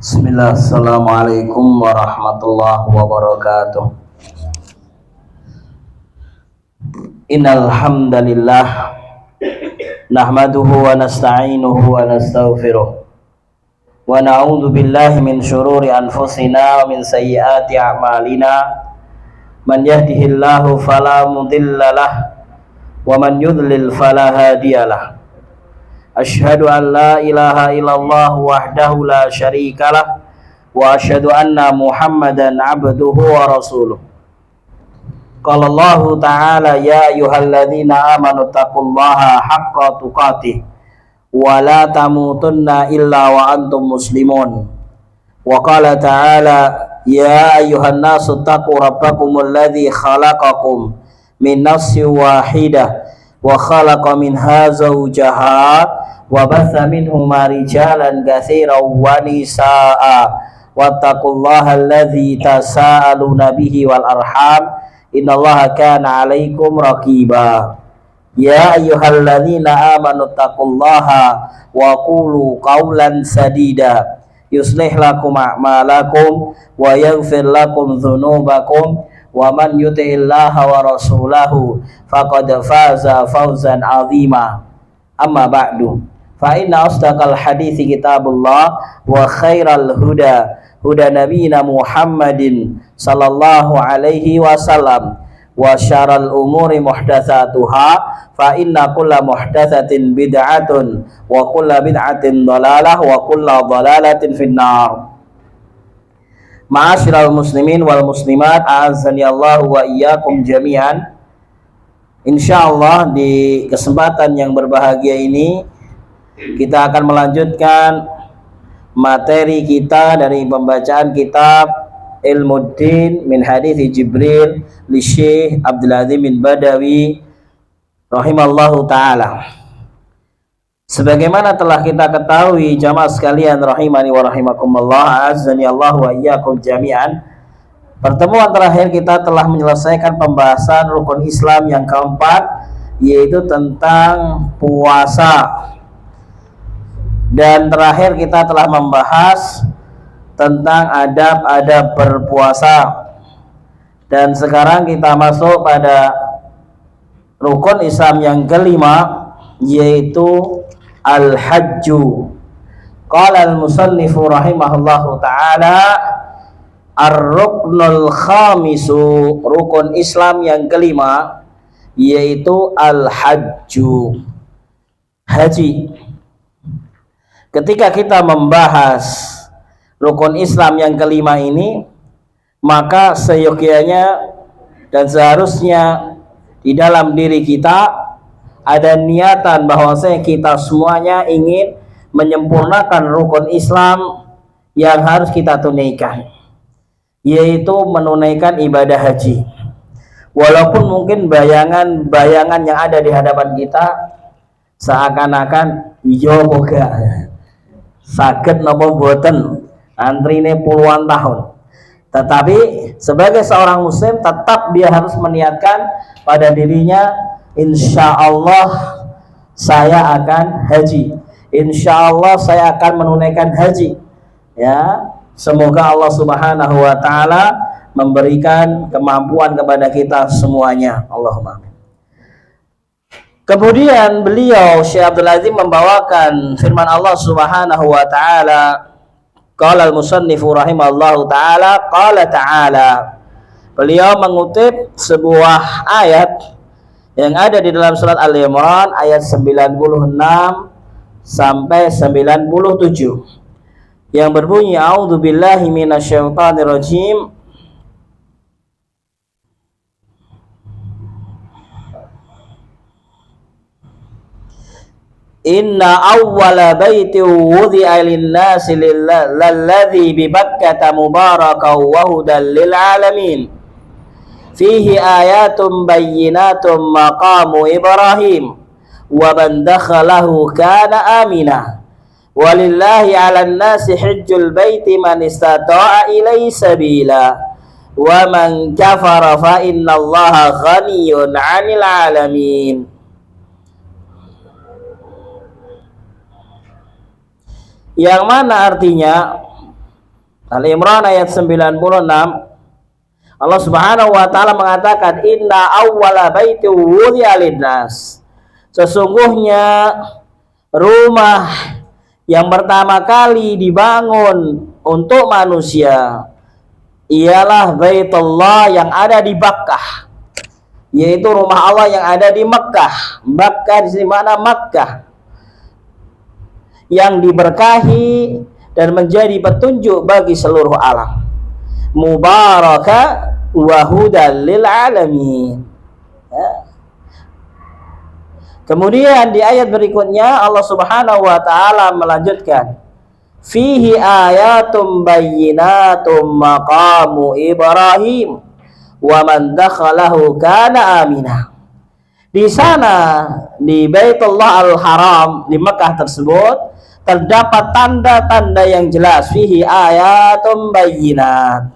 Bismillah, assalamualaikum warahmatullahi wabarakatuh. Innal hamdalillah nahmaduhu wa nasta'inuhu wa nastaghfiruh wa na'udzu billahi min syururi anfusina wa min sayyiati a'malina. Man yahdihillahu fala mudhillalah wa man yudlil fala hadiyalah. Asyhadu an la ilaha illallah wahdahu la syarikalah wa asyhadu anna Muhammadan abduhu wa rasuluh. Qala Allah ta'ala ya ayyuhalladzina amanu taqullaha haqqa tuqatih wa la tamutunna illa wa antum muslimun. Wa qala ta'ala ya ayyuhan nasu taqu rabbakumul ladzi khalaqakum min nafsin wahidah wa khalaqa minha zawjaha wa batha minhuma rijalan katsiran wa nisaa wattaqullaha alladzi tasaaluna bihi wal arham innallaha kana 'alaikum raqiba. Ya ayyuhalladzina amanu taqullaha wa qulu qawlan sadida yuslih lakum a'malakum wa yaghfir lakum dzunubakum wa man yuti'illaha wa rasulahu faqad faza fawzan 'azima. Amma ba'du, fa inna asdaqal hadithi kitabullah wa khairal huda huda nabiyina Muhammadin sallallahu alaihi wasallam wa syarrul umuri muhdatsatuha fa inna kulla muhdatsatin bid'atun wa kulla bid'atin dhalalah wa kulla dhalalatin finnar. Ma'asyiral muslimin wal muslimat, a'azzani Allah wa iyyakum jami'an. Insyaallah di kesempatan yang berbahagia ini kita akan melanjutkan materi kita dari pembacaan kitab Ilmuddin min Hadithi Jibril li Syekh Abdul Azim bin Badawi rahimallahu ta'ala. Sebagaimana telah kita ketahui jamaah sekalian rahimani wa rahimakumullah, azani Allah wa iyyakum jami'an, pertemuan terakhir kita telah menyelesaikan pembahasan rukun Islam yang keempat, yaitu tentang puasa. Dan terakhir kita telah membahas tentang adab-adab berpuasa. Dan sekarang kita masuk pada rukun Islam yang kelima, yaitu al-hajju. Qala al-musannifu rahimahullahu ta'ala ar-ruknul khamisu, rukun Islam yang kelima, yaitu al-hajju, haji. Ketika kita membahas rukun Islam yang kelima ini, maka seyogyanya dan seharusnya di dalam diri kita ada niatan bahwasanya kita semuanya ingin menyempurnakan rukun Islam yang harus kita tunaikan, yaitu menunaikan ibadah haji. Walaupun mungkin bayangan-bayangan yang ada di hadapan kita seakan-akan yo boga saged napa mboten antrine puluhan tahun, tetapi sebagai seorang muslim tetap dia harus meniatkan pada dirinya, insya Allah saya akan haji, insya Allah saya akan menunaikan haji. Ya, semoga Allah Subhanahu wa ta'ala memberikan kemampuan kepada kita semuanya. Allahumma amin. Kemudian beliau Syekh Abdul Azim membawakan firman Allah Subhanahu wa ta'ala. Qala al-musannifu rahimallahu ta'ala, qala ta'ala. Beliau mengutip sebuah ayat yang ada di dalam surat Al-Imran ayat 96 sampai 97 yang berbunyi, a'udzubillahi minasyaitonirrajim. Inna awwala baitin wudi'a lin-nasi lalladzi bi Bakkata mubarakan wa hudan lil alamin. Fihi ayatun bayyinatun maqamu Ibrahim wa man dakhalahu kana amina. Walillahi 'alan nasi hajjul baiti man istata'a ilaihi sabila. Wa man kafara fa innallaha ghaniyyun 'anil 'alamin. yang mana artinya Al-Imran ayat 96, Allah Subhanahu wa taala mengatakan inna awwala baiti wudi'a lin-nas, sesungguhnya rumah yang pertama kali dibangun untuk manusia ialah Baitullah yang ada di Makkah, yaitu rumah Allah yang ada di Makkah. Makkah di sini mana? Makkah yang diberkahi dan menjadi petunjuk bagi seluruh alam. Mubaraka wa hudan lil alamin. Kemudian di ayat berikutnya Allah Subhanahu wa taala melanjutkan, fihi ayatum bayyinatum maqamu Ibrahim wa man dakhalahu kana aminah. Di sana di Baitullah Al-Haram di Mekah tersebut terdapat tanda-tanda yang jelas, fihi ayatum bayyinat.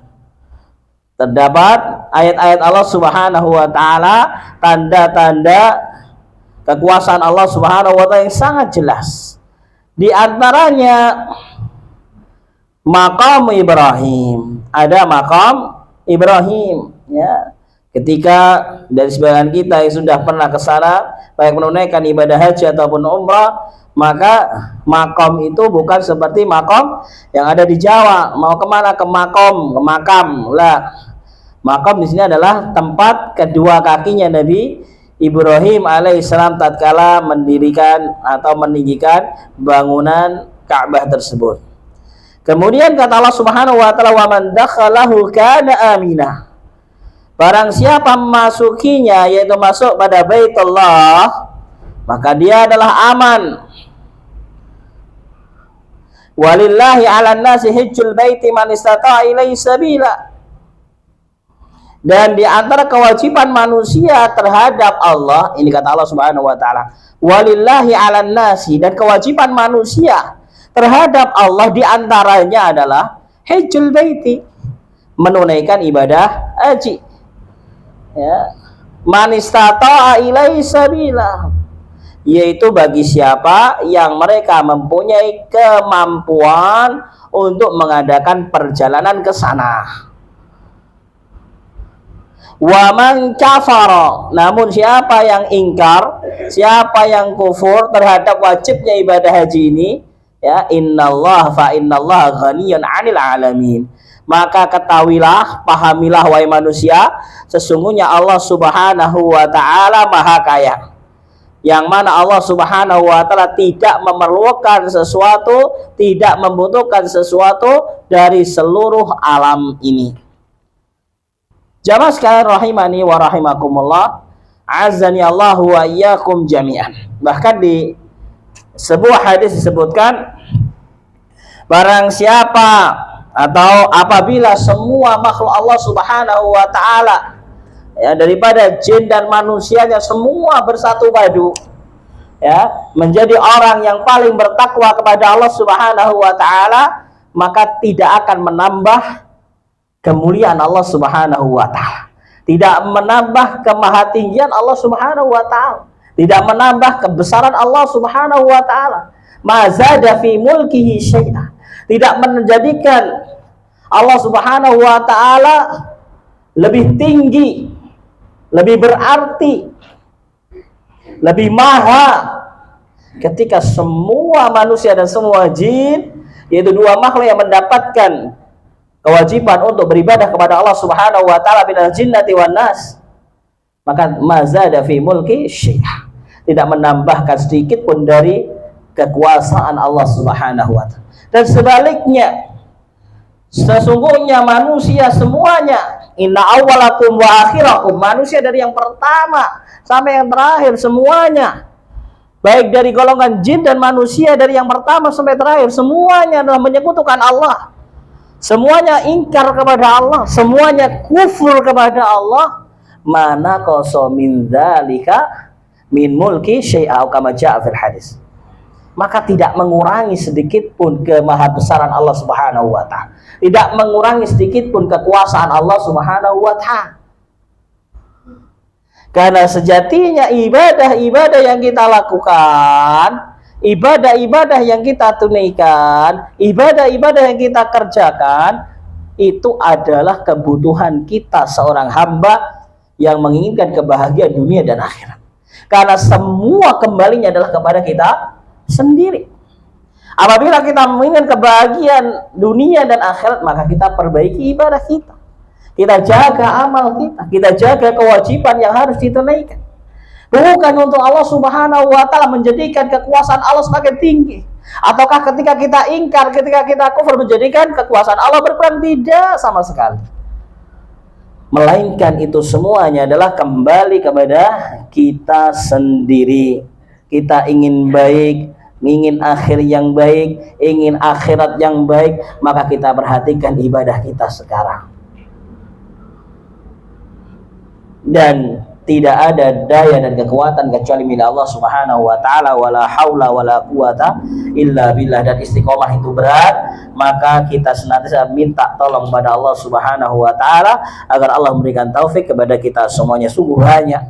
Terdapat ayat-ayat Allah Subhanahu wa taala, tanda-tanda kekuasaan Allah Subhanahu wa taala yang sangat jelas. Di antaranya maqam Ibrahim, ada maqam Ibrahim ya. Ketika dari sebagian kita yang sudah pernah ke sana baik menunaikan ibadah haji ataupun umrah, maka makom itu bukan seperti makom yang ada di Jawa. Mau kemana? Ke makom, ke makam lah. Makom di sini adalah tempat kedua kakinya Nabi Ibrahim alaihissalam tatkala mendirikan atau meninggikan bangunan Ka'bah tersebut. Kemudian kata Allah Subhanahu wa taala, wa man dakhalahu kana aminah. Barang siapa memasukinya, yaitu masuk pada Baitullah, maka dia adalah aman. Walillahi 'alan nasi hajjul baiti man istata'a ilaihi sabila. Dan di antara kewajiban manusia terhadap Allah, ini kata Allah Subhanahu wa taala, walillahi 'alan nasi, dan kewajiban manusia terhadap Allah di antaranya adalah hajjul baiti, menunaikan ibadah haji. Ya, man istata'a ilaihi sabila, yaitu bagi siapa yang mereka mempunyai kemampuan untuk mengadakan perjalanan ke sana. Wa man kafara, namun siapa yang ingkar, siapa yang kufur terhadap wajibnya ibadah haji ini, ya, innallaha fa innallaha ghaniyun 'anil 'alamin. Maka ketahuilah, pahamilah wahai manusia, sesungguhnya Allah Subhanahu wa taala Maha Kaya. Yang mana Allah Subhanahu wa taala tidak memerlukan sesuatu, tidak membutuhkan sesuatu dari seluruh alam ini. Jamaah sekalian rahimani wa rahimakumullah, azani Allahu wa iyyakum jami'an. Bahkan di sebuah hadis disebutkan, barang siapa atau apabila semua makhluk Allah Subhanahu wa taala, ya, daripada jin dan manusianya semua bersatu padu, ya, menjadi orang yang paling bertakwa kepada Allah Subhanahu wa taala, maka tidak akan menambah kemuliaan Allah Subhanahu wa taala, tidak menambah kemahatinggian Allah Subhanahu wa taala, tidak menambah kebesaran Allah Subhanahu wa taala. Ma zada fi mulkihi syai'a, tidak menjadikan Allah Subhanahu wa taala lebih tinggi, lebih berarti, lebih maha ketika semua manusia dan semua jin, yaitu dua makhluk yang mendapatkan kewajiban untuk beribadah kepada Allah Subhanahu wa taala minal jinnati wan nas, maka mazada fi mulki syai'a, tidak menambahkan sedikit pun dari kekuasaan Allah Subhanahu wa taala. Dan sebaliknya, sesungguhnya manusia semuanya, inna awwalakum wa akhirakum, manusia dari yang pertama sampai yang terakhir semuanya, baik dari golongan jin dan manusia dari yang pertama sampai terakhir, semuanya adalah menyekutukan Allah, semuanya ingkar kepada Allah, semuanya kufur kepada Allah. Mana qasa min dzalika min mulki syai'a kama ja'a fil hadis, maka tidak mengurangi sedikit pun kemahabesaran Allah Subhanahu wa taala, tidak mengurangi sedikit pun kekuasaan Allah Subhanahu wa taala. Karena sejatinya ibadah-ibadah yang kita lakukan ibadah-ibadah yang kita tunaikan, ibadah-ibadah yang kita kerjakan, itu adalah kebutuhan kita seorang hamba yang menginginkan kebahagiaan dunia dan akhirat. Karena semua kembalinya adalah kepada kita sendiri. Apabila kita menginginkan kebahagiaan dunia dan akhirat, maka kita perbaiki ibadah kita. Kita jaga amal kita jaga kewajiban yang harus ditunaikan. Bukan untuk Allah Subhanahu wa Ta'ala menjadikan kekuasaan Allah semakin tinggi, ataukah ketika kita ingkar, ketika kita kufur menjadikan kekuasaan Allah berkurang. Tidak sama sekali. Melainkan itu semuanya adalah kembali kepada kita sendiri. Kita ingin baik, ingin akhir yang baik, ingin akhirat yang baik, maka kita perhatikan ibadah kita sekarang. Dan tidak ada daya dan kekuatan kecuali milik Allah Subhanahu wa Ta'ala, wala haula wala quwata illa billah. Dan istiqomah itu berat, maka kita senantiasa minta tolong pada Allah Subhanahu wa Ta'ala agar Allah memberikan taufik kepada kita semuanya. Sungguh banyak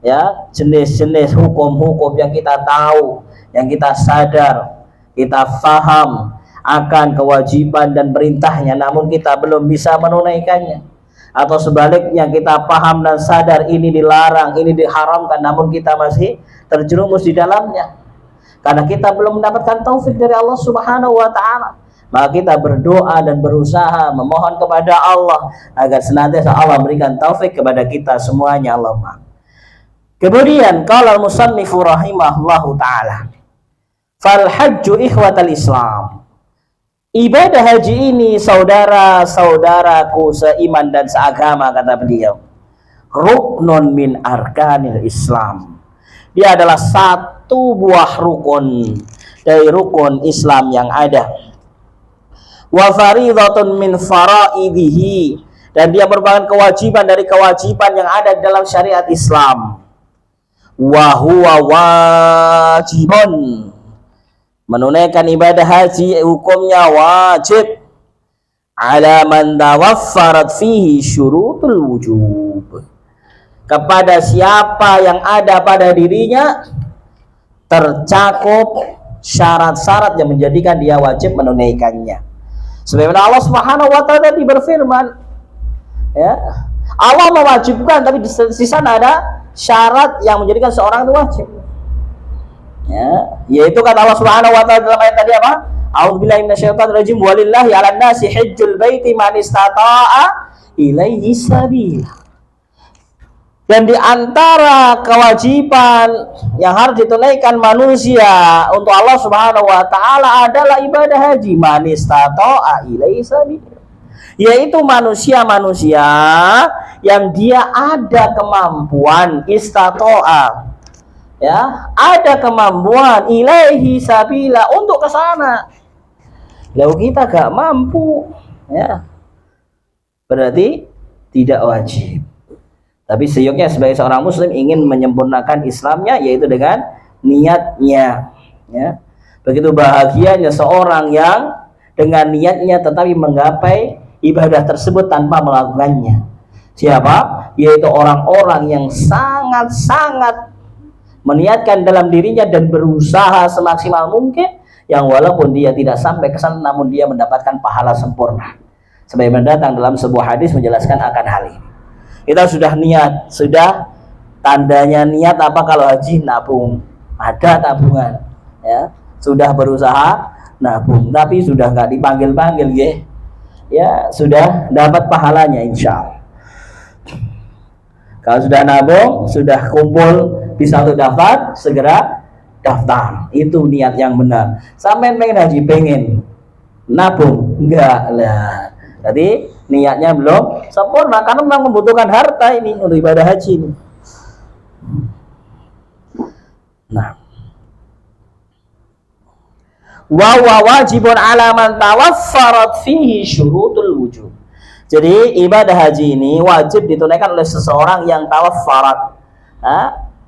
ya jenis-jenis hukum-hukum yang kita tahu, yang kita sadar, kita faham akan kewajiban dan perintahnya, namun kita belum bisa menunaikannya. Atau sebaliknya, kita paham dan sadar ini dilarang, ini diharamkan, namun kita masih terjerumus di dalamnya karena kita belum mendapatkan taufik dari Allah Subhanahu wa Ta'ala. Maka kita berdoa dan berusaha memohon kepada Allah agar senantiasa Allah berikan taufik kepada kita semuanya, Allahumma. Kemudian qala al-musannifu rahimahullahu ta'ala, fal hajju ikhwatal Islam. Ibadah haji ini, saudara-saudaraku seiman dan seagama, kata beliau, ruknun min arkanil Islam. Dia adalah satu buah rukun dari rukun Islam yang ada. Wa faridhatun min faraidihi, dan dia merupakan kewajiban dari kewajiban yang ada dalam syariat Islam. Wa huwa wajibun, menunaikan ibadah haji hukumnya wajib, ala man tawaffarat fihi syurutul wujub, kepada siapa yang ada pada dirinya tercakup syarat-syarat yang menjadikan dia wajib menunaikannya. Sebagaimana Allah Subhanahu wa Ta'ala tadi berfirman, ya, Allah mewajibkan, tapi di sana ada syarat yang menjadikan seorang itu wajib. Ya, yaitu kata Allah Subhanahu wa Ta'ala dalam ayat tadi apa? A'udzubillahi minasyaitonir rajim, walillahi 'alan nasi hajjul baiti man istata'a ilaihi sabila. Dan di antara kewajiban yang harus ditunaikan manusia untuk Allah Subhanahu wa Ta'ala adalah ibadah haji, man istata'a ilaihi sabila, yaitu manusia-manusia yang dia ada kemampuan, istata'a, ya, ada kemampuan, ilaihi sabila, untuk ke sana. Lalu kita gak mampu, ya, berarti tidak wajib. Tapi seyoknya sebagai seorang muslim ingin menyempurnakan Islamnya, yaitu dengan niatnya, ya. Begitu bahagianya seorang yang dengan niatnya tetapi menggapai ibadah tersebut tanpa melakukannya. Siapa? Yaitu orang-orang yang sangat-sangat meniatkan dalam dirinya dan berusaha semaksimal mungkin, yang walaupun dia tidak sampai ke sana namun dia mendapatkan pahala sempurna. Sebagaimana datang dalam sebuah hadis menjelaskan akan hal ini. Kita sudah niat, sudah tandanya niat apa kalau haji? Nabung, ada tabungan, ya, sudah berusaha nabung, tapi sudah nggak dipanggil-panggil, ya, sudah dapat pahalanya insya Allah. Kalau sudah nabung, sudah kumpul di satu daftar, segera daftar. Itu niat yang benar. Sampai pengen haji, pengen nabung, enggak lah. Jadi niatnya belum sempurna, karena memang membutuhkan harta ini untuk ibadah haji ini. Nah, wa wajibun ala man tawaffarat fihi syurutul wujub. Jadi ibadah haji ini wajib ditunaikan oleh seseorang yang tawaffarat,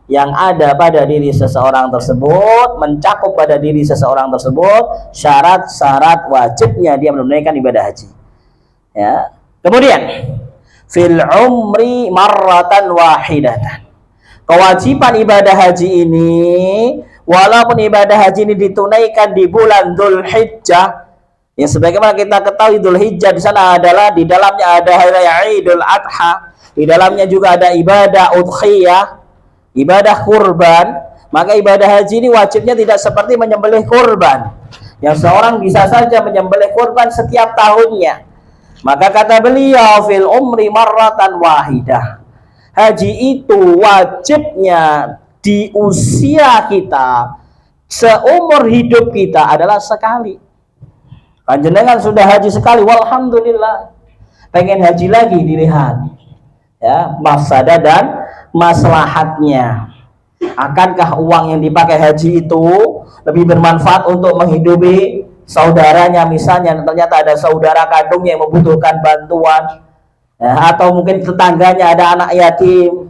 yang ada pada diri seseorang tersebut, mencakup pada diri seseorang tersebut syarat-syarat wajibnya dia menunaikan ibadah haji. Ya. Kemudian fil marratan wahidatan. Kewajiban ibadah haji ini walaupun ibadah haji ini ditunaikan di bulan Dzulhijjah, ya sebagaimana kita ketahui Dzulhijjah di sana adalah di dalamnya ada hari Idul Adha, di dalamnya juga ada ibadah udhiyah, ibadah kurban, maka ibadah haji ini wajibnya tidak seperti menyembelih kurban, yang seorang bisa saja menyembelih kurban setiap tahunnya. Maka kata beliau, fil umri marratan wahidah. Haji itu wajibnya di usia kita, seumur hidup kita adalah sekali. Panjenengan sudah haji sekali, walhamdulillah. Pengen haji lagi, dilihat ya mafsadah dan maslahatnya. Akankah uang yang dipakai haji itu lebih bermanfaat untuk menghidupi saudaranya, misalnya ternyata ada saudara kandungnya yang membutuhkan bantuan, ya, atau mungkin tetangganya ada anak yatim,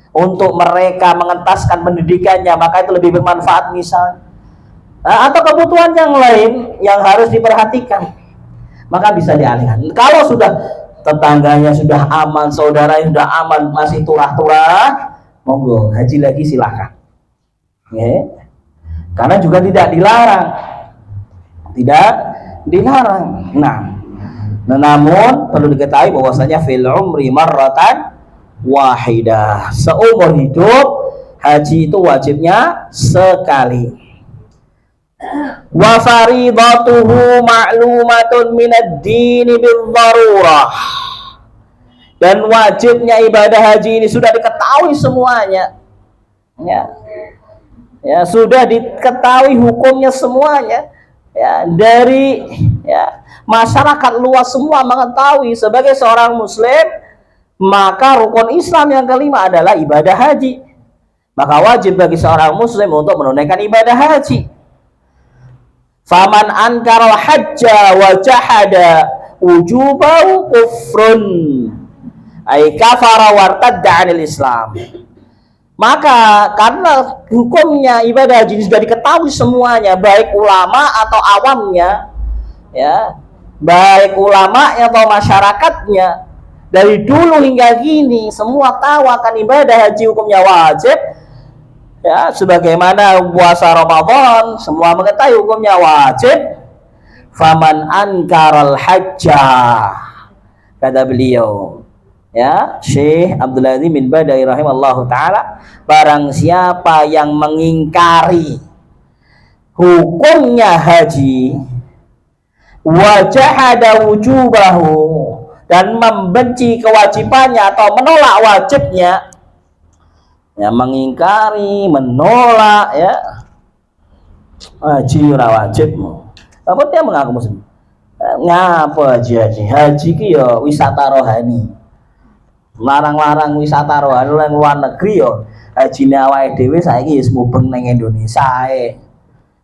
untuk mereka mengentaskan pendidikannya, maka itu lebih bermanfaat misal, atau kebutuhan yang lain yang harus diperhatikan, maka bisa dialihkan. Kalau sudah tetangganya sudah aman, saudaranya sudah aman, masih turah-turah, monggo haji lagi silahkan, ya. Karena juga tidak dilarang, Nah, namun perlu diketahui bahwasanya fil umri marratan wahidah, seumur hidup haji itu wajibnya sekali. Wa faridatuhu ma'lumatun minad dini bil darurah, dan wajibnya ibadah haji ini sudah diketahui semuanya, ya sudah diketahui hukumnya semuanya, ya dari masyarakat luas semua mengetahui. Sebagai seorang muslim, maka rukun Islam yang kelima adalah ibadah haji. Maka wajib bagi seorang muslim untuk menunaikan ibadah haji. Faman ankaral hajja wa jahada wujubahu kufrun, ay kafara wartadda 'anil Islam. Maka karena hukumnya ibadah haji sudah diketahui semuanya, baik ulama atau awamnya, ya, baik ulama atau masyarakatnya, dari dulu hingga kini semua tahu akan ibadah haji hukumnya wajib, ya, sebagaimana puasa Ramadan semua mengetahui hukumnya wajib. Faman ankaral hajjah, kata beliau, ya, Syekh Abdul Aziz bin Badai rahimallahu taala, barang siapa yang mengingkari hukumnya haji, wajahada wujubahu, dan membenci kewajibannya atau menolak wajibnya, ya, mengingkari, menolak, ya, haji ora wajib, apa dia mengaku muslim, ngapa haji ki ya wisata rohani, larang-larang wisata rohani nang luar negeri yo, hajine awake dhewe saiki wis mubeng ning Indonesia ae,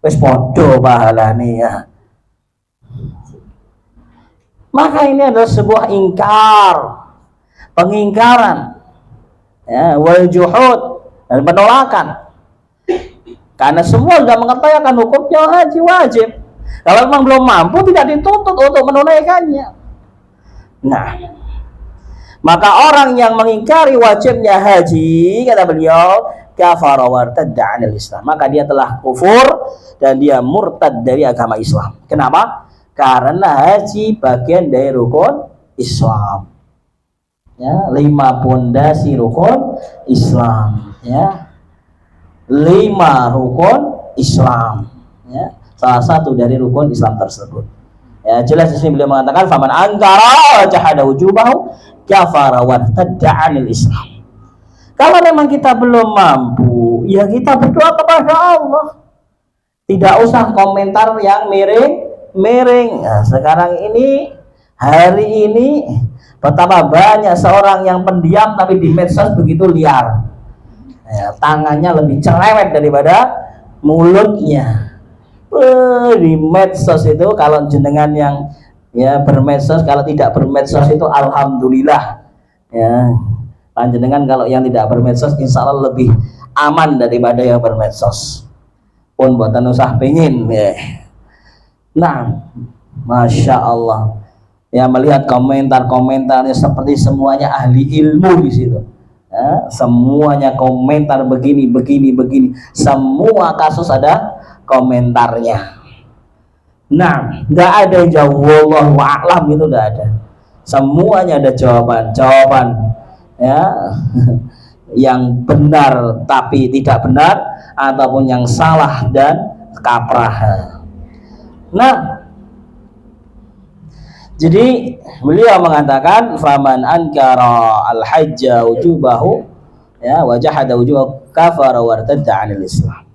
wis padha pahalane, ya. Maka ini adalah sebuah ingkar, pengingkaran, ya, wal juhud, dan penolakan. Karena semua sudah mengetahui akan hukumnya haji wajib. Kalau memang belum mampu, tidak dituntut untuk menunaikannya. Nah, maka orang yang mengingkari wajibnya haji, kata beliau, kafara wartadda 'anil Islam, maka dia telah kufur dan dia murtad dari agama Islam. Kenapa? Karena haji bagian dari rukun Islam, ya, 5 pondasi rukun Islam, ya, 5 rukun Islam, ya, salah satu dari rukun Islam tersebut. Ya, jelas di sini beliau mengatakan faman angkara jahada wujubahu kafara wartadda 'anil Islam. Kalau memang kita belum mampu, ya kita berdoa kepada Allah. Tidak usah komentar yang miring. Nah, sekarang ini, hari ini, betapa banyak seorang yang pendiam tapi di medsos begitu liar. Ya, tangannya lebih cerewet daripada mulutnya. Di medsos itu, kalau jenengan yang, ya, bermedsos, kalau tidak bermedsos itu alhamdulillah, ya. Panjenengan kalau yang tidak bermedsos insya Allah lebih aman daripada yang bermedsos. Pun buatan usah pengen, ya. Nah, masya Allah, ya, melihat komentar-komentarnya seperti semuanya ahli ilmu di situ. Ya, semuanya komentar begini, semua kasus ada komentarnya. Nah, nggak ada yang jawab wallahu a'lam, itu nggak ada. Semuanya ada jawaban ya yang benar tapi tidak benar, ataupun yang salah dan kaprah. Nah, jadi beliau mengatakan faman ankara al-hajja wujubahu ya wajahada wujubahu kafara wartadda 'anil Islam.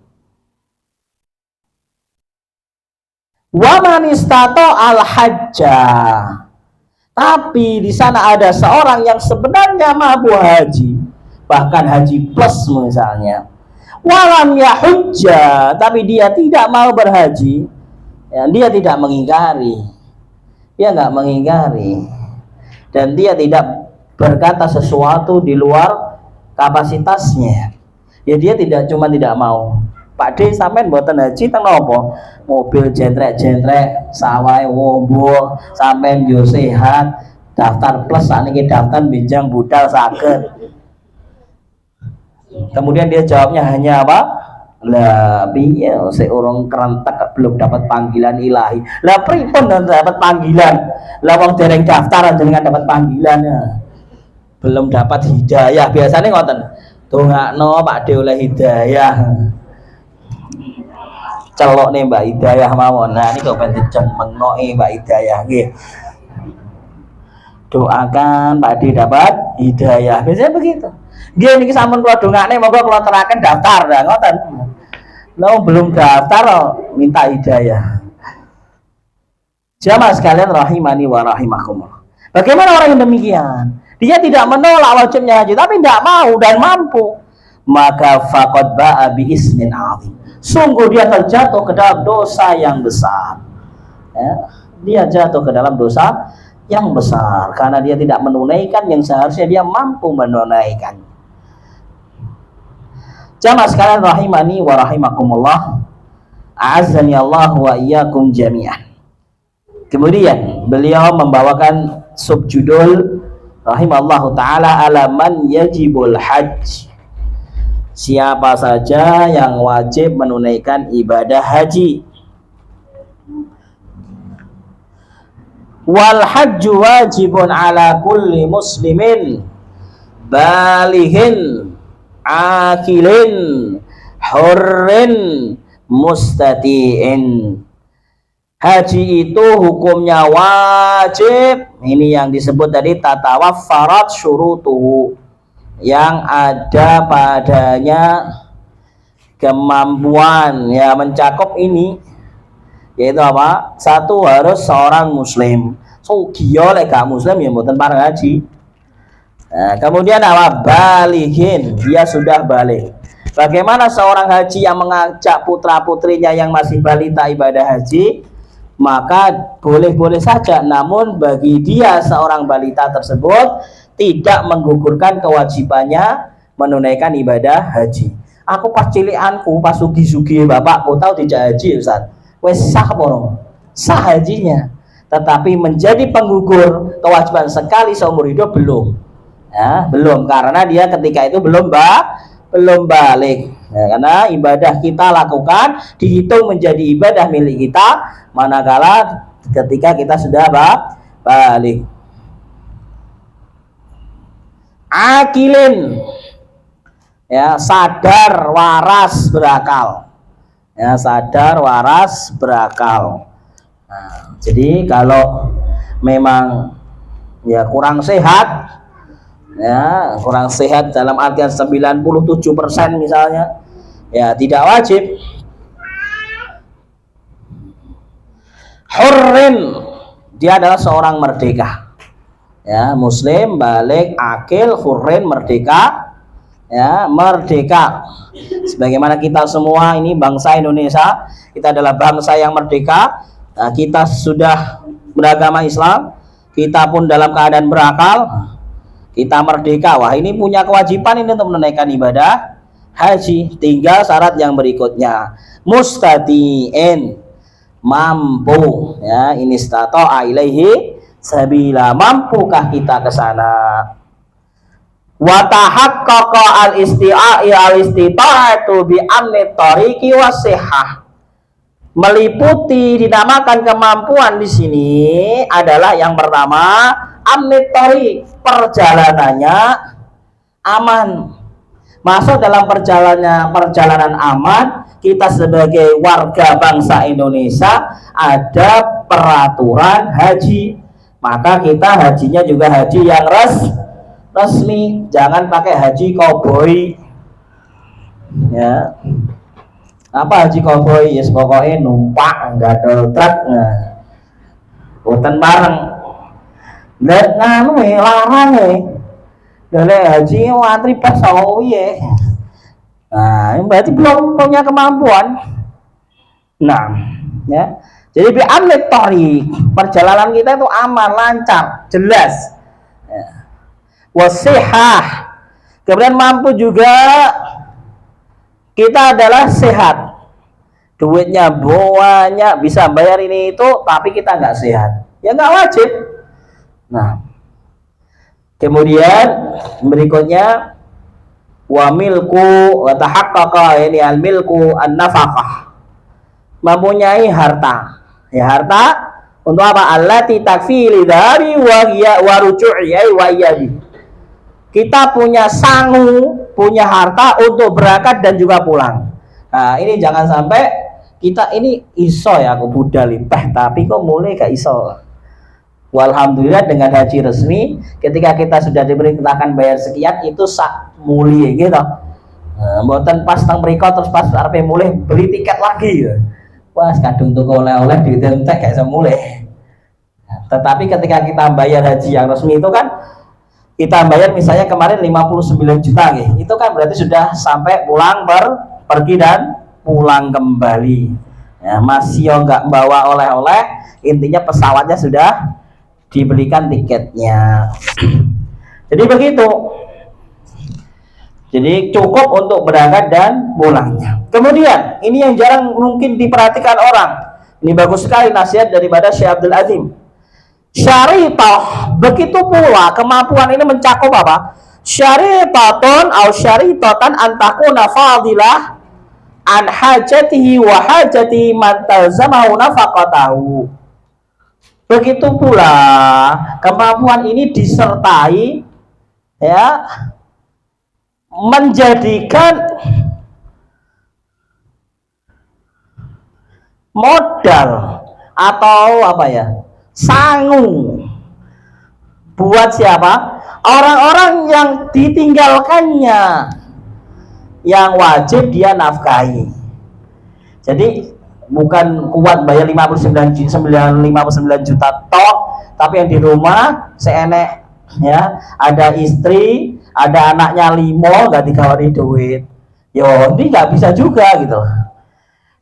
Wa man istato al-hajja, tapi di sana ada seorang yang sebenarnya mampu haji, bahkan haji plus misalnya. Walam yahujja, tapi dia tidak mau berhaji, ya, dia tidak mengingkari, dia nggak mengingkari, dan dia tidak berkata sesuatu di luar kapasitasnya. Ya dia tidak cuma tidak mau. Pak D sampean mboten haji teng napa? Mobil jentrek-jentrek, sawah wombo, sampean yo sehat, daftar plus sakniki daftar binjang budal saged. Kemudian dia jawabnya hanya apa? Lah piye sik urung kerentek belum dapat panggilan ilahi. Lah pripun dapat panggilan? Lah wong dereng daftar jenengan dapat panggilan ya. Belum dapat hidayah. Biasanya ngoten. Dongakno Pak D oleh hidayah. Celok nih Mbak Hidayah mawon. Nah ini kok ben dicemengoki Mbak Hidayah nggih. Doakan Pak D dapat hidayah. Biasanya begitu. Nggih niki sampun kula dongakne monggo kula teraken daftar dah ngoten. Lah belum daftar minta hidayah. Jamaah sekalian rahimani wa rahimakumullah. Bagaimana orang yang demikian? Dia tidak menolak wajibnya haji tapi tidak mau dan mampu. Maka faqad ba'a bi ismin 'azim. Sungguh dia terjatuh ke dalam dosa yang besar. Ya, dia jatuh ke dalam dosa yang besar karena dia tidak menunaikan yang seharusnya dia mampu menunaikan. Jamaah sekalian rahimani wa rahimakumullah. A'azzani Allah wa iyyakum jami'an. Kemudian beliau membawakan subjudul rahimallahu taala ala man yajibul hajj. Siapa saja yang wajib menunaikan ibadah haji. Wal hajju wajibun ala kulli muslimin balighin akilin hurrin mustati'in. Haji itu hukumnya wajib. Ini yang disebut tadi tatawaffarat syurutuhu, yang ada padanya kemampuan ya mencakup ini, yaitu apa? Satu, harus seorang muslim. So lek gak muslim ya mboten pareng haji. Nah, kemudian apa? Balighin, dia sudah balik. Bagaimana seorang haji yang mengajak putra-putrinya yang masih balita ibadah haji? Maka boleh-boleh saja, namun bagi dia seorang balita tersebut tidak menggugurkan kewajibannya menunaikan ibadah haji. Aku pas cilianku, pas sugi-sugi bapakku tahu tidak haji Ustaz. Wes sah apa? Sah hajinya. Tetapi menjadi penggugur kewajiban sekali seumur hidup belum. Ya, belum, karena dia ketika itu belum balik. Ya, karena ibadah kita lakukan dihitung menjadi ibadah milik kita manakala ketika kita sudah balik. Akilin, ya, sadar, waras, berakal. Ya, sadar, waras, berakal. Nah, jadi kalau memang ya kurang sehat, ya kurang sehat dalam artian 97% misalnya, ya tidak wajib. Hurrin, dia adalah seorang merdeka. Ya, muslim, balik, akil, hurrin, merdeka. Ya, merdeka. Sebagaimana kita semua ini bangsa Indonesia, kita adalah bangsa yang merdeka. Nah, kita sudah beragama Islam, kita pun dalam keadaan berakal, kita merdeka. Wah, ini punya kewajiban ini untuk menunaikan ibadah haji. Tinggal syarat yang berikutnya. Mustati'in, mampu. Ya, ini istata'a ilaihi sabila, mampukah kita ke sana? Wa tahaqqaqa al-istita'atu bi amni tariqi wasihah. Meliputi dinamakan kemampuan di sini adalah yang pertama amni tariq, perjalanannya aman. Masuk dalam perjalanan aman, kita sebagai warga bangsa Indonesia ada peraturan haji. Maka kita hajinya juga haji yang resmi, jangan pakai haji koboi. Ya. Apa haji koboi? Yes, pokoknya numpak enggak ada truk. Boten bareng. Nggak nganu larang Dari haji antri pas ya. Nah, ini berarti belum punya kemampuan. Nah, ya. Jadi bi amnit thariq, perjalanan kita itu aman, lancar, jelas. Ya. Wasihah. Kemudian mampu juga kita adalah sehat. Duitnya banyak, bisa bayar ini itu, tapi kita nggak sehat. Ya nggak wajib. Nah, kemudian berikutnya wa milku wa tahaqqaqa, ini al milku an nafaqah, mempunyai harta. Ya, harta untuk apa? Allati takfi lidari wa hiya wa ruju'i wa iyadi. Kita punya sangu, punya harta untuk berangkat dan juga pulang. Nah, ini jangan sampai kita ini iso ya aku budal limpah, tapi kok mulai gak iso. Walhamdulillah dengan haji resmi, ketika kita sudah diperintahkan bayar sekian itu sak mulia gitu. Mboten pas teng mriko terus pas arep mulih beli tiket lagi ya. Wah, kadung tuku oleh-oleh duit entek gak iso mulih. Tetapi ketika kita bayar haji yang resmi itu kan kita bayar misalnya kemarin 59 juta gitu. Itu kan berarti sudah sampai pulang pergi dan pulang kembali. Ya, masih nggak bawa oleh-oleh, intinya pesawatnya sudah dibelikan tiketnya. Jadi begitu. Jadi cukup untuk berangkat dan pulangnya. Kemudian ini yang jarang mungkin diperhatikan orang. Ini bagus sekali nasihat daripada Syekh Abdul Azim. Syaritoh, begitu pula kemampuan ini mencakup apa? Syaritoton au syaritotan antakuna fadilah an hajatihi wa hajati man talzamahu nafaqatahu. Begitu pula kemampuan ini disertai ya menjadikan modal atau apa ya? Sangu buat siapa? Orang-orang yang ditinggalkannya, yang wajib dia nafkahi. Jadi bukan kuat bayar 59 juta toh, tapi yang di rumah seenek ya, ada istri, ada anaknya 5 nggak dikawani duit. Yo, ini nggak bisa juga gitu.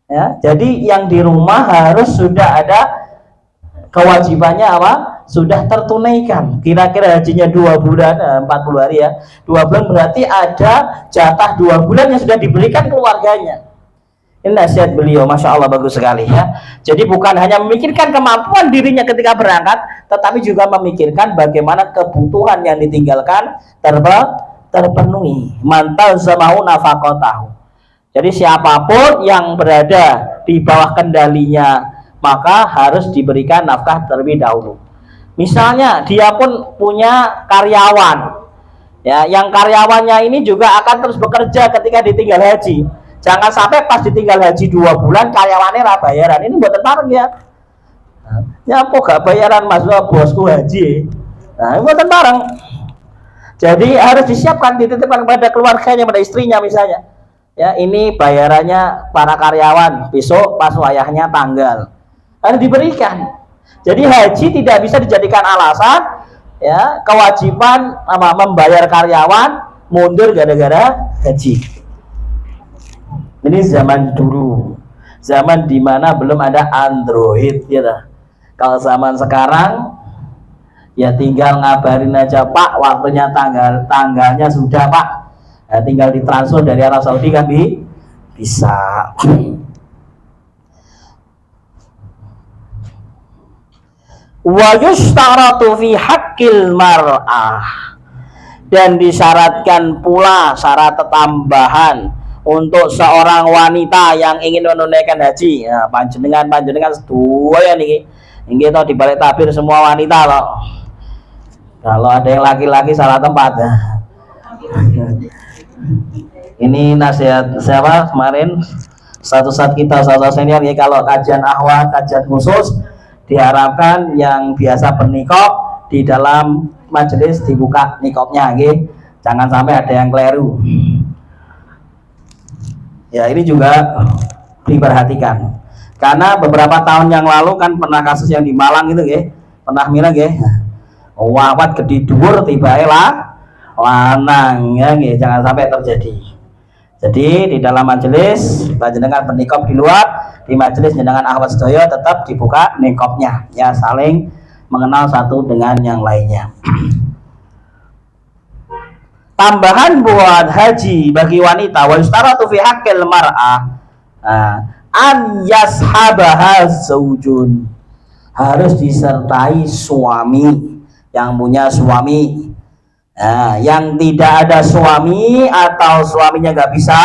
Ya, jadi yang di rumah harus sudah ada kewajibannya apa? Sudah tertunaikan. Kira-kira hajinya 2 bulan, 40 hari ya. 2 bulan berarti ada jatah 2 bulan yang sudah diberikan keluarganya. Ini nasihat beliau, Masya Allah bagus sekali ya. Jadi bukan hanya memikirkan kemampuan dirinya ketika berangkat, tetapi juga memikirkan bagaimana kebutuhan yang ditinggalkan terpenuhi. Mantal zamau nafaqatahu. Jadi siapapun yang berada di bawah kendalinya maka harus diberikan nafkah terlebih dahulu. Misalnya dia pun punya karyawan, ya, yang karyawannya ini juga akan terus bekerja ketika ditinggal haji. Jangan sampai pas ditinggal haji 2 bulan karyawannya lah bayaran. Ini buat bareng ya. Ya kok gak bayaran mas bosku haji. Nah, buat bareng. Jadi harus disiapkan, dititipkan kepada keluarganya, pada istrinya misalnya. Ya, ini bayarannya para karyawan besok pas wayahnya tanggal. Harus diberikan. Jadi haji tidak bisa dijadikan alasan ya kewajiban membayar karyawan mundur gara-gara haji. Ini zaman dulu, zaman dimana belum ada Android ya. Kalau zaman sekarang ya tinggal ngabarin aja Pak, waktunya tanggalnya sudah Pak, ya, tinggal ditransfer dari Arab Saudi kan bisa. Wa yustaratu fi haqqil mar'ah, Dan disyaratkan pula syarat tambahan untuk seorang wanita yang ingin menunaikan haji. Ya, panjenengan sedaya niki. Nggih to dibalik tabir semua wanita loh. Kalau ada yang laki-laki salah tempat ya. Ini nasihat siapa kemarin? Satu saat kita saudara senior ya, kalau kajian ahwal, kajian khusus diharapkan yang biasa bernikah di dalam majelis dibuka nikopnya, okay? Jangan sampai ada yang keliru. Ya, ini juga diperhatikan. Karena beberapa tahun yang lalu kan pernah kasus yang di Malang itu, ya, pernah milang, ya, wawat gede dhuwur tibae lanang, ya, jangan sampai terjadi. Jadi di dalam majelis panjenengan bernikop di luar, di majelis jenengan ahwat sedaya tetap dibuka nikopnya, ya, saling mengenal satu dengan yang lainnya. Tambahan buat haji bagi wanita, wa yustaratu fi haqqil mar'ah an yashabaha zaujun, harus disertai suami, yang punya suami. Nah, yang tidak ada suami atau suaminya nggak bisa,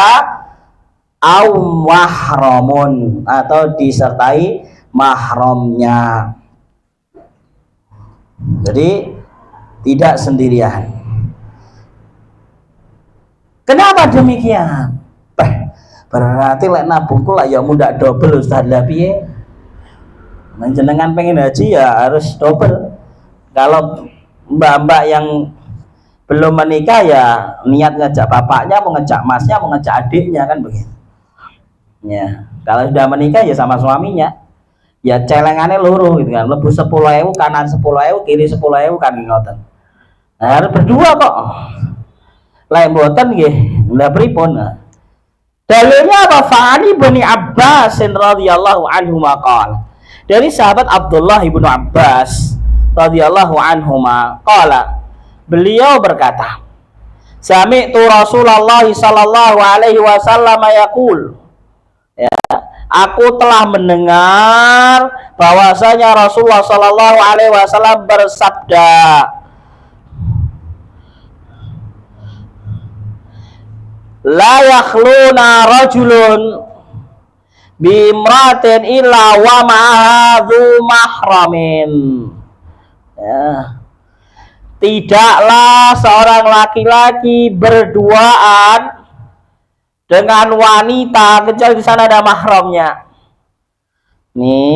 au mahramun, atau disertai mahramnya. Jadi tidak sendirian. Kenapa demikian? Berarti lek nabungku lah ya muda double Ustaz, lah piye? Jenengan pengen haji ya harus double. Kalau mbak-mbak yang belum menikah ya niat ngejak bapaknya, mau ngejak masnya, mau ngejak adiknya, kan begitu. Ya, kalau sudah menikah ya sama suaminya. Ya celengannya loro gitu kan, lebih 10.000 kanan 10.000 kiri 10.000 kan ngoten. Nah, harus berdua kok. Lain mboten nggih, lha pripun? Dalilnya apa? Fa'ani bin Abbas radhiyallahu anhu maqal. Dari sahabat Abdullah ibnu Abbas radhiyallahu anhu qala, beliau berkata, sami'tu Rasulullah sallallahu alaihi wasallam yaqul, ya, aku telah mendengar bahwasanya Rasulullah sallallahu alaihi wasallam bersabda, la yakhluna rajulun bimratin illa wa ma'adhu mahramin. Ya. Tidaklah seorang laki-laki berduaan dengan wanita kecuali di sana ada mahramnya. Ini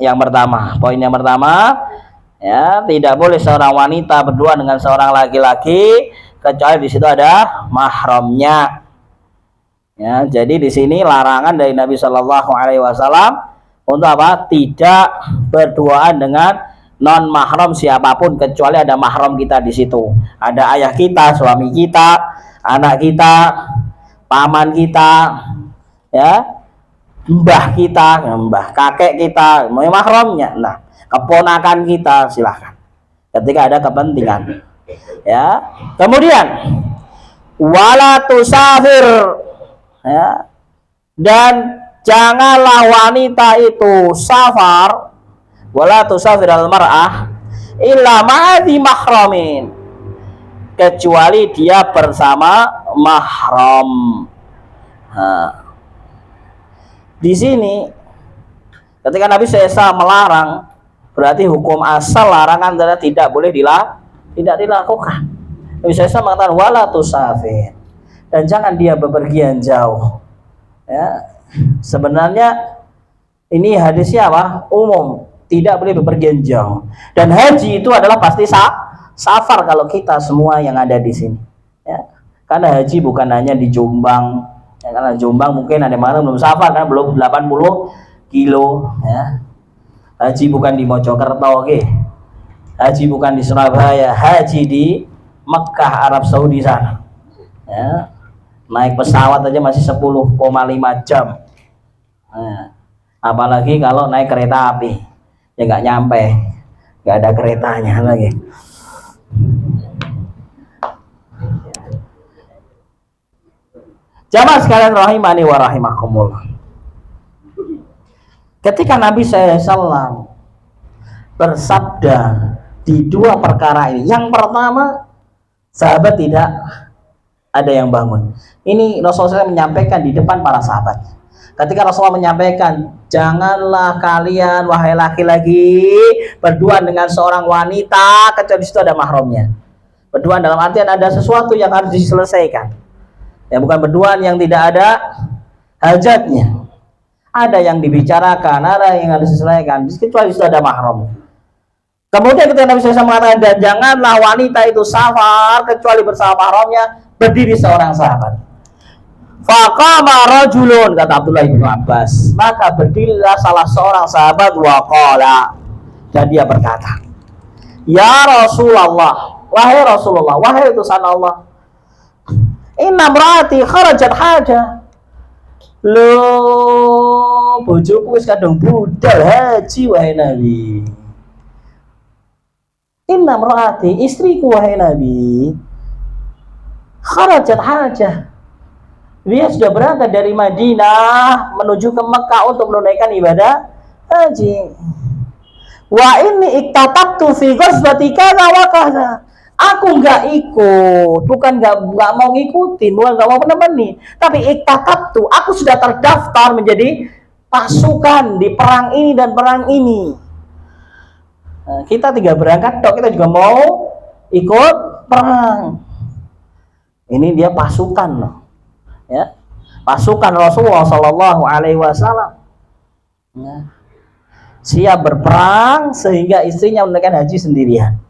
yang pertama, poin yang pertama, ya, tidak boleh seorang wanita berdua dengan seorang laki-laki kecuali di situ ada mahramnya. Ya, jadi di sini larangan dari Nabi Shallallahu Alaihi Wasallam untuk apa? Tidak berduaan dengan non mahram siapapun kecuali ada mahram kita di situ. Ada ayah kita, suami kita, anak kita, paman kita, ya, mbah kita, mbah kakek kita, mahramnya. Nah, keponakan kita silahkan. Ketika ada kepentingan, ya. Kemudian wala tusafir, ya, dan janganlah wanita itu safar, wala tusafir al mar'ah illa ma'adhi mahramin, kecuali dia bersama mahram. Nah, di sini ketika Nabi SAW melarang, berarti hukum asal larangan adalah tidak boleh tidak dilakukan. Nabi SAW mengatakan wala tusafir, dan jangan dia bepergian jauh. Ya, sebenarnya ini hadisnya apa? Umum, tidak boleh bepergian jauh. Dan haji itu adalah pasti safar kalau kita semua yang ada di sini. Ya, karena haji bukan hanya di Jombang. Ya, karena Jombang mungkin ada mana belum safar kan, belum 80 kilo. Ya. Haji bukan di Mojokerto, okay. Haji bukan di Surabaya, haji di Mekah, Arab Saudi sana. Ya. Naik pesawat aja masih 10,5 jam. Nah, apalagi kalau naik kereta api, ya nggak nyampe, nggak ada keretanya lagi. Jamaah sekalian rahimani wa rahimakumullah. Ketika Nabi SAW bersabda di dua perkara ini, yang pertama Sahabat tidak ada yang bangun. Ini Rasulullah SAW menyampaikan di depan para sahabat. Ketika Rasulullah menyampaikan, janganlah kalian wahai laki-laki berduaan dengan seorang wanita kecuali di situ ada mahramnya. Berduaan dalam artian ada sesuatu yang harus diselesaikan. Ya, bukan berduaan yang tidak ada hajatnya. Ada yang dibicarakan, ada yang harus diselesaikan, kecuali di situ ada mahram. Kemudian ketika Nabi SAW mengatakan, dan janganlah wanita itu safar kecuali bersama mahramnya, berdiri seorang sahabat. Faqama rajulun, kata Abdullah bin Abbas, maka berdirilah salah seorang sahabat, waqala, dan dia berkata, ya Rasulullah, wahai Rasulullah, wahai utusan Allah, inna mraati kharajat haja. Loh, bojoku wis kadung budal haji wahai Nabi. Inna mraati, istriku wahai Nabi, kharajat haja. Dia sudah berangkat dari Madinah menuju ke Mekah untuk menunaikan ibadah haji. Wa inni iktatabtu fi ghazwati kadza wa kadza. Aku nggak ikut, bukan nggak mau ngikutin, bukan nggak mau menemani, tapi iktatabtu, aku sudah terdaftar menjadi pasukan di perang ini dan perang ini. Nah, kita tidak berangkat, kita juga mau ikut perang. Ini dia pasukan loh. Ya, pasukan Rasulullah Shallallahu Alaihi Wasallam, ya, siap berperang sehingga istrinya menunaikan haji sendirian,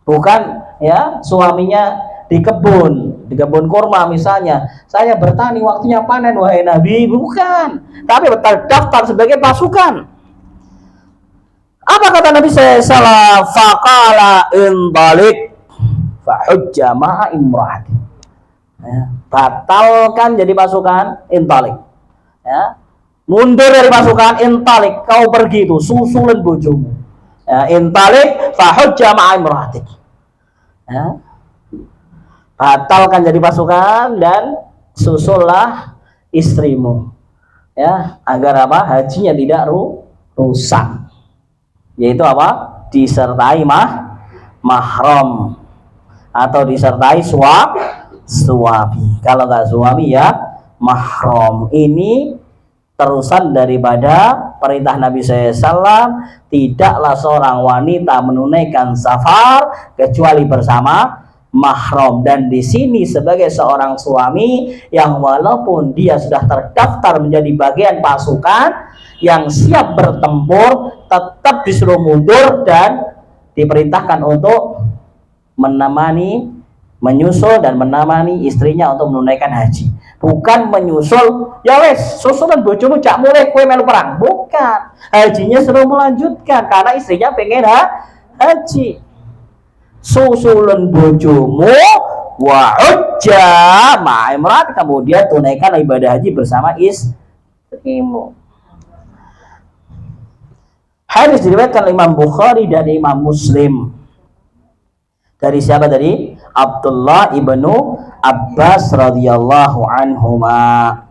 bukan ya suaminya di kebun kurma misalnya, saya bertani waktunya panen wahai Nabi, bukan, tapi terdaftar sebagai pasukan. Apa kata Nabi SAW? Faqala indalik fahujja ma'a imra'ati. Ya, batalkan jadi pasukan, intalik. Ya, mundur dari pasukan, intalik, kau pergi itu susulan bojomu. Ya, intalik fahujja ma'a imra'ati. Ya, batalkan jadi pasukan dan susullah istrimu. Ya, agar apa? Hajinya tidak rusak. Yaitu apa? Disertai mahram atau disertai suami. Kalau nggak suami ya mahram. Ini terusan daripada perintah Nabi SAW, tidaklah seorang wanita menunaikan safar kecuali bersama mahram. Dan di sini sebagai seorang suami yang walaupun dia sudah terdaftar menjadi bagian pasukan yang siap bertempur, tetap disuruh mundur dan diperintahkan untuk menyusul dan menemani istrinya untuk menunaikan haji. Bukan menyusul, ya wes susulan bojomu cak mulai kue melu perang. Bukan, hajinya suruh melanjutkan karena istrinya pengen haji. Susulan bojomu wa hujja ma'imrat, kemudian tunaikan ibadah haji bersama istrimu. Hadis diriwayatkan Imam Bukhari dan Imam Muslim. Dari siapa tadi? Abdullah ibnu Abbas radhiyallahu anhuma.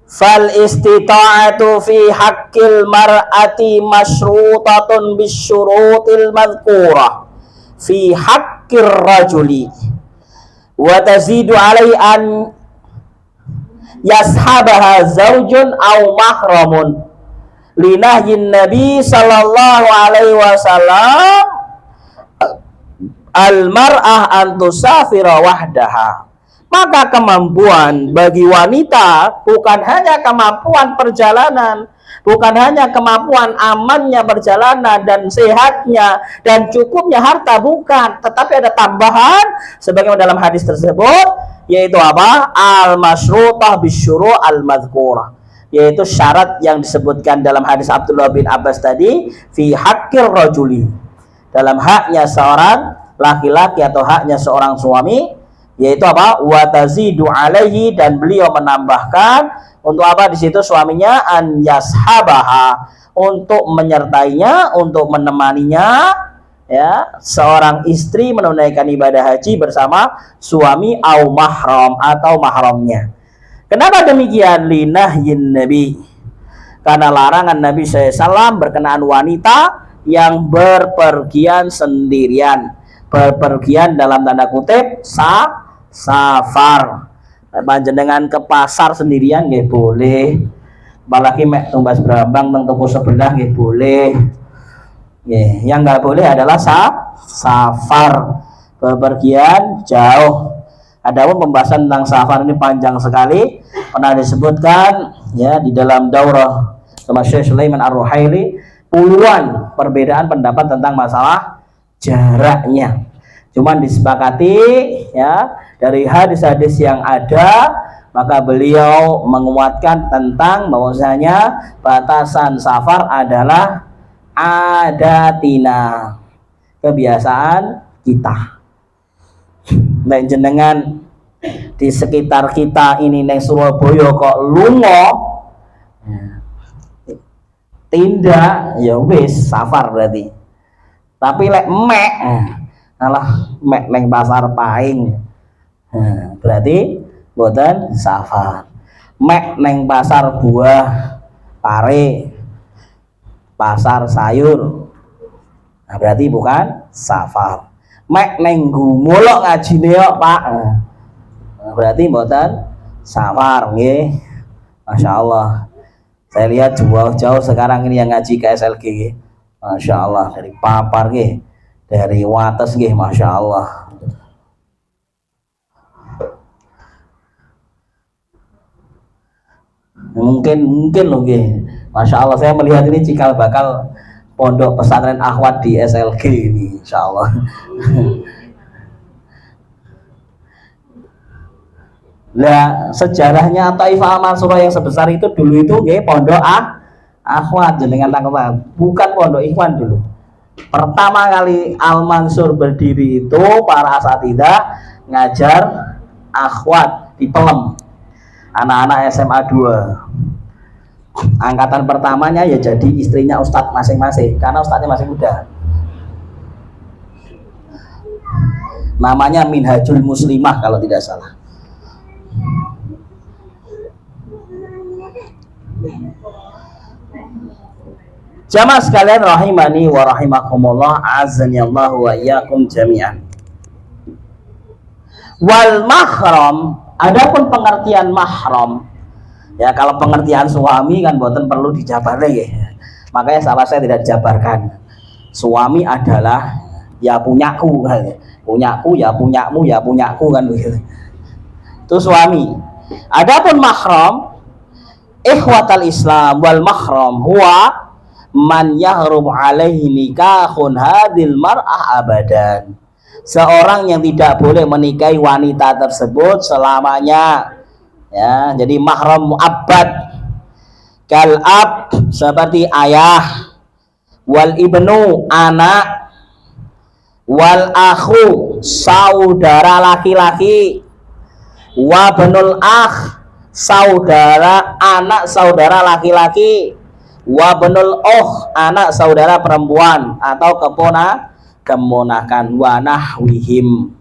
Fal istita'atu fi haqqil mar'ati masyrutatun bisyurutil madhkurah fi haqqir rajuli wa tazidu alai an yashabaha zaujun au mahramun linahyin Nabi sallallahu alaihi wasallam al-mar'ah an tusafira wahdaha. Maka kemampuan bagi wanita bukan hanya kemampuan perjalanan, bukan hanya kemampuan amannya perjalanan dan sehatnya dan cukupnya harta, bukan, tetapi ada tambahan sebagaimana dalam hadis tersebut, yaitu apa? Al-masyrutah bisyuru' al-madhkurah, yaitu syarat yang disebutkan dalam hadis Abdullah bin Abbas tadi, fi haqqir rajuli, dalam haknya seorang laki-laki atau haknya seorang suami, yaitu apa? Wa tazidu alaihi, dan beliau menambahkan untuk apa di situ suaminya, an yashabaha, untuk menyertainya, untuk menemaninya, ya, seorang istri menunaikan ibadah haji bersama suami au mahram atau mahramnya. Kenapa demikian? Linahyin Nabi, karena larangan Nabi SAW berkenaan wanita yang berpergian sendirian. Berpergian dalam tanda kutip safar. Panjenengan ke pasar sendirian nggih boleh. Apalagi mek tumbas brambang teng toko sebelah nggih boleh. Nggih, yang nggak boleh adalah safar, bepergian jauh. Adapun pembahasan tentang safar ini panjang sekali, pernah disebutkan ya di dalam daurah sama Syekh Sulaiman Ar-Ruhaili puluhan perbedaan pendapat tentang masalah jaraknya. Cuman disepakati ya dari hadis-hadis yang ada, maka beliau menguatkan tentang bahwasanya batasan safar adalah adatina, kebiasaan kita. Nek jenengan di sekitar kita ini neng Surabaya kok lunga tindak ya wis safar berarti. Tapi lek mek alah mek neng pasar Paing berarti boten safar. Mek neng pasar buah pare, pasar sayur, nah, berarti bukan safar. Mek neng gumulok ngajine kok Pak, nah, berarti mboten safar nggih. Masya Allah, saya lihat jauh-jauh sekarang ini yang ngaji ke SLG nggih. Masya Allah, dari Papar nggih, dari Wates nggih, Masya Allah. Mungkin loh nggih. Masya Allah, saya melihat ini cikal bakal pondok pesantren akhwat di SLG ini, insya Allah. Nah, sejarahnya Taifah Al-Mansurah yang sebesar itu dulu itu nggih pondok akhwat jenengan tangkap, bukan pondok ikhwan dulu. Pertama kali Al-Mansur berdiri itu para asatidzah ngajar akhwat di Pelem, anak-anak SMA 2. Angkatan pertamanya ya jadi istrinya ustadz masing-masing karena ustadznya masih muda. Namanya Minhajul Muslimah kalau tidak salah. Jamaah sekalian rahimani wa rahimakumullah, azani Allah wa iyyakum jami'an. Wal mahram, adapun pengertian mahram ya, kalau pengertian suami kan boten perlu dijabarkan ya. Makanya salah saya tidak dijabarkan. Suami adalah ya punyaku, punyaku ya punyamu ya punyaku kan begitu. Itu suami. Adapun mahram, ikhwatal Islam, wal mahram huwa man yahrum alaihi nikahun hadil mar'ah abadan. Seorang yang tidak boleh menikahi wanita tersebut selamanya. Ya, jadi mahram mu'abbad kal ab seperti ayah, wal ibnu anak, wal akhu saudara laki-laki, wa benul akh saudara anak saudara laki-laki, wa benul anak saudara perempuan atau keponakan, wa nahwihim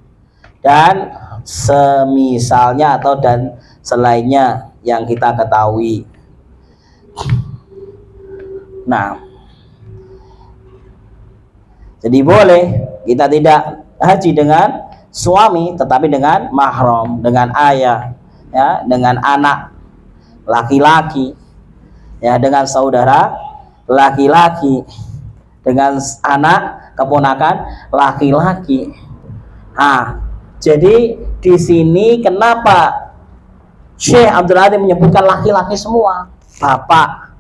dan semisalnya atau dan selainnya yang kita ketahui. Nah, jadi boleh kita tidak haji dengan suami, tetapi dengan mahram, dengan ayah, ya, dengan anak laki-laki, ya, dengan saudara laki-laki, dengan anak keponakan laki-laki. Nah, jadi di sini kenapa Syekh Abdul Adim menyebutkan laki-laki semua? Bapak,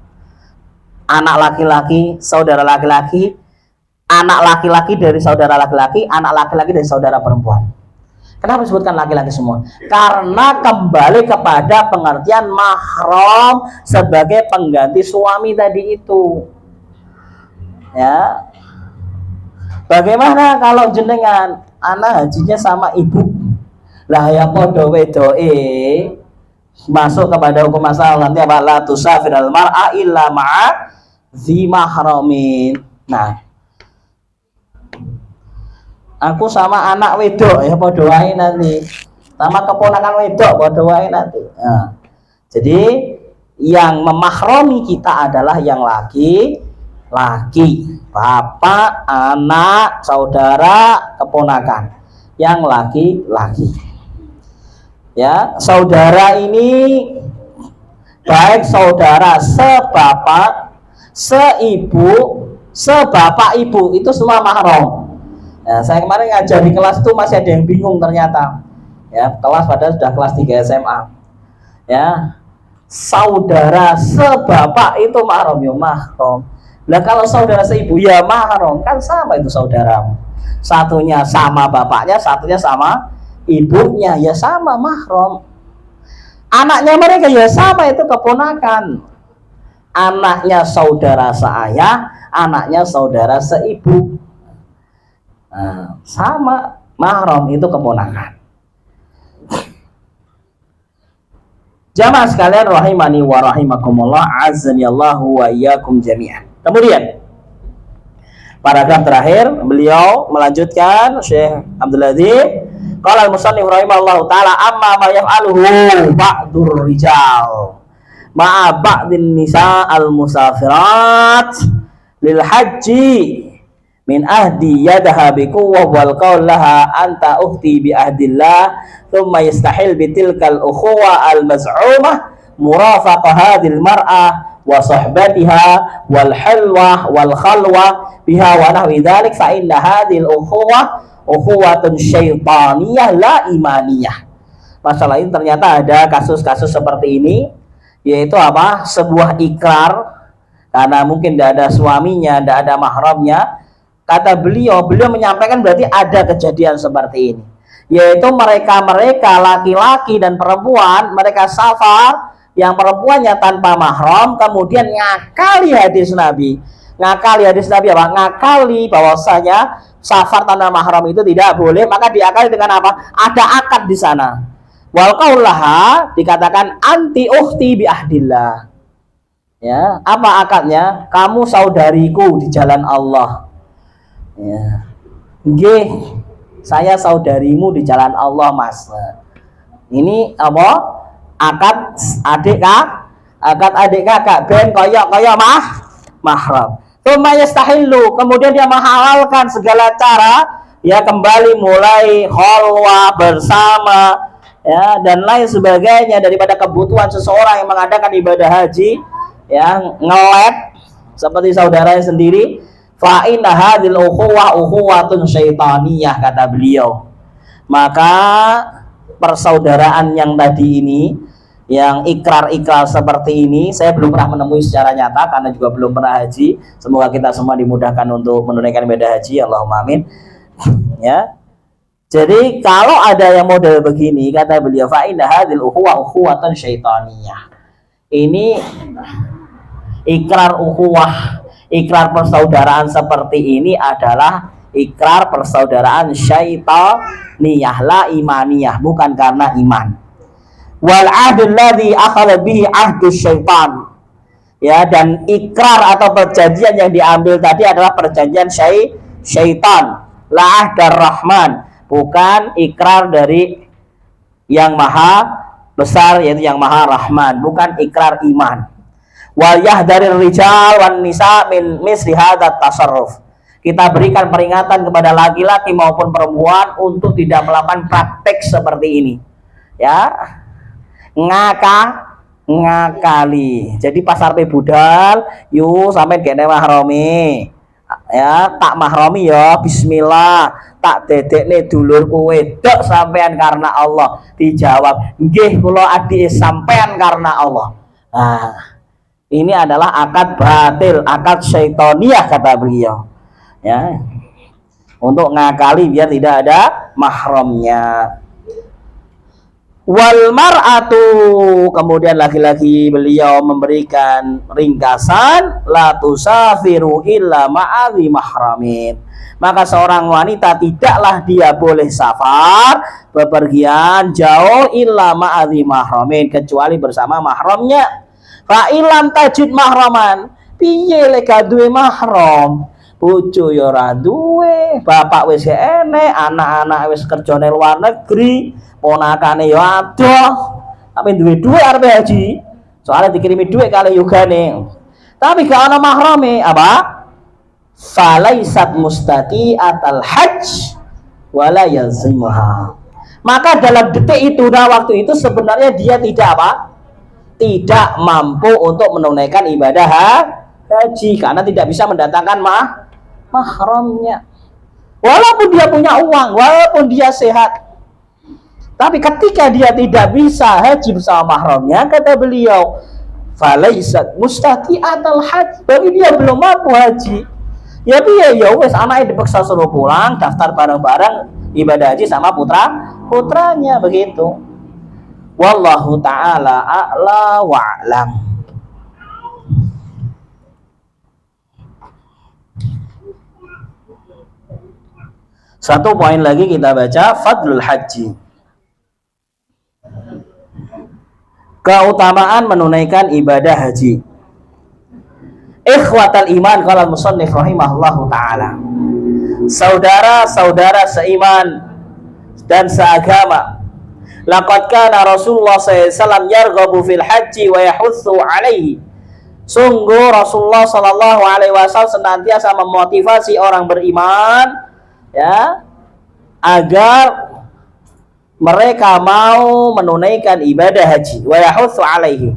anak laki-laki, saudara laki-laki, anak laki-laki dari saudara laki-laki, anak laki-laki dari saudara perempuan. Kenapa disebutkan laki-laki semua? Karena kembali kepada pengertian mahram sebagai pengganti suami tadi itu. Ya. Bagaimana kalau jenengan anak hajinya sama ibu? Lah ya podo wedoe masuk kepada hukum asal nanti apa, la tusafir al mar'a illa ma'a dzi mahramin. Nah, aku sama anak wedok ya podo wae nanti, sama keponakan wedok podo wae nanti. Nah, jadi yang memahromi kita adalah yang laki-laki. bapak, anak, saudara, keponakan yang laki-laki. Ya, saudara ini baik saudara sebapak, seibu, sebapak ibu itu semua mahram. Ya, saya kemarin ngajar di kelas itu masih ada yang bingung ternyata. Ya, kelas padahal sudah kelas 3 SMA. Ya, saudara sebapak itu mahram, ya mahram. Lah kalau saudara seibu ya mahram, kan sama itu saudaramu. Satunya sama bapaknya, satunya sama ibunya, ya sama mahram. Anaknya mereka ya sama, itu keponakan. Anaknya saudara seayah, anaknya saudara seibu. Nah, sama mahram itu keponakan. Jamaah sekalian rahimani wa rahimakumullah, azanillahu wa iyyakum jami'an. Kemudian paragraf terakhir beliau melanjutkan, Syekh Abdul Latif qala al-musannif rahimahullahu taala amma ma yaf'aluhu ba'dur rijal ma'a ba'din nisa al-musafirat lil haji min ahdi yadaha bi quwwah wal qaul laha anta ukhti bi ahdillah thumma yastahil bi tilkal ukhuwa al-maz'umah murafaqa hadhil mar'ah wa sahbatiha wal halwa wal khalwa biha wa nahwi dzalik fa inna hadhil ukhuwatun syaitaniyah la imaniyah. Masalah ini ternyata ada kasus-kasus seperti ini, yaitu apa? Sebuah ikrar karena mungkin tidak ada suaminya, tidak ada mahramnya. Kata beliau menyampaikan berarti ada kejadian seperti ini, yaitu mereka laki-laki dan perempuan, mereka safar, yang perempuannya tanpa mahram, kemudian ngakali hadis Nabi. Ngakali hadis Nabi apa? Ngakali bahwasanya safar tanpa mahram itu tidak boleh, maka diakali dengan apa? Ada akad di sana. Wal qaulaha dikatakan anti ukhti bi ahdillah. Ya, apa akadnya? Kamu saudariku di jalan Allah. Ya. Nggih, saya saudarimu di jalan Allah, Mas. Ini apa? Akad adik kakak ben koyok mahram. Tsumma yastahillu, kemudian dia menghalalkan segala cara, ya kembali mulai khalwa bersama, ya dan lain sebagainya daripada kebutuhan seseorang yang mengadakan ibadah haji, yang ngelep seperti saudaranya sendiri. Fa inna hadhil ukhuwatun syaitaniyah, kata beliau. Maka persaudaraan yang tadi ini, yang ikrar-ikrar seperti ini, saya belum pernah menemui secara nyata karena juga belum pernah haji. Semoga kita semua dimudahkan untuk menunaikan ibadah haji, Allahumma amin. Ya. Jadi kalau ada yang model begini, kata beliau, fa inna hadhil ukhuwatun syaitaniyah. Ini ikrar ukhuwah, ikrar persaudaraan seperti ini adalah ikrar persaudaraan syaitaniyah, la imaniyah, bukan karena iman. Wal ahdul ladzi akhadha bihi ahdus syaitan. Ya, dan ikrar atau perjanjian yang diambil tadi adalah perjanjian syaitan, la ahdar rahman, bukan ikrar dari yang maha besar, yaitu yang maha rahman, bukan ikrar iman. Wal yahdarir rijal wan nisa min misli hadzat tasarruf. Kita berikan peringatan kepada laki-laki maupun perempuan untuk tidak melakukan praktek seperti ini. Ya, ngakali. Jadi pasar pe budal, yuk sampai kene mahrami. Ya, tak mahrami ya bismillah, tak dedekne dulurku wedok sampean karena Allah. Dijawab, nggih kula adik sampean karena Allah. Nah, ini adalah akad batil, akad syaitaniyah, kata beliau. Ya, untuk ngakali biar tidak ada mahramnya. Wal mar'atu, kemudian laki-laki beliau memberikan ringkasan, la tusafiru illa ma'adhi mahramin. Maka seorang wanita tidaklah dia boleh safar, bepergian jauh, illa ma'adhi mahramin, kecuali bersama mahramnya. Fa ilam tajid mahraman, piye lek duwe mahram? Bojo ya ora duwe, bapak wis enek, anak-anak wis kerjane luar negeri, ponakane ya adoh, tapi duwe duit arep haji. Soalnya dikirimi duit kali yugane. Tapi gak ana mahrame, apa? falaisat mustati'atal hajj wala yazimha. Maka dalam detik itu dan waktu itu sebenarnya dia tidak apa? Tidak mampu untuk menunaikan ibadah haji karena tidak bisa mendatangkan mahramnya. Walaupun dia punya uang, walaupun dia sehat, tapi ketika dia tidak bisa haji bersama mahramnya, kata beliau, falaisat mustati'atal hajj, bagi dia belum mampu haji. Ya ya wes anaknya dipaksa suruh pulang, daftar bareng-bareng ibadah haji sama putranya begitu. Wallahu ta'ala a'la wa'lam. Satu poin lagi kita baca, fadlul haji. Keutamaan menunaikan ibadah haji. Ikhwatal iman, qala musannif rahimahullahu ta'ala. Saudara-saudara seiman dan seagama, laqad kana Rasulullah SAW yarghabu fil haji wa yahutsu alaihi. Sungguh Rasulullah sallallahu alaihi wasallam senantiasa memotivasi orang beriman ya agar mereka mau menunaikan ibadah haji, wa yahutsu alaihi,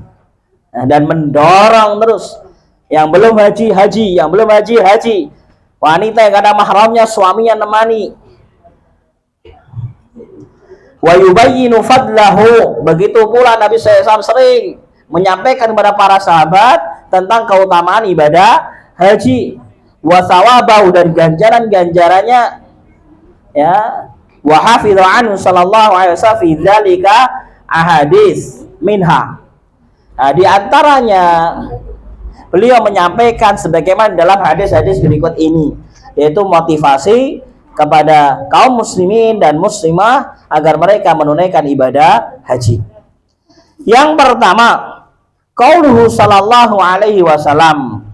dan mendorong terus yang belum haji, yang belum haji, wanita yang ada mahramnya, suaminya nemani. Wa yubayyinu fadlahu, begitu pula Nabi SAW sering menyampaikan kepada para sahabat tentang keutamaan ibadah haji, wa thawabahu, dan ganjaran-ganjarannya ya, wa hafidhu anhu sallallahu alaihi wasallam fi dzalika ahadits minha. Nah, di antaranya beliau menyampaikan sebagaimana dalam hadis-hadis berikut ini, yaitu motivasi kepada kaum muslimin dan muslimah agar mereka menunaikan ibadah haji. Yang pertama, qauluhu sallallahu alaihi wasallam,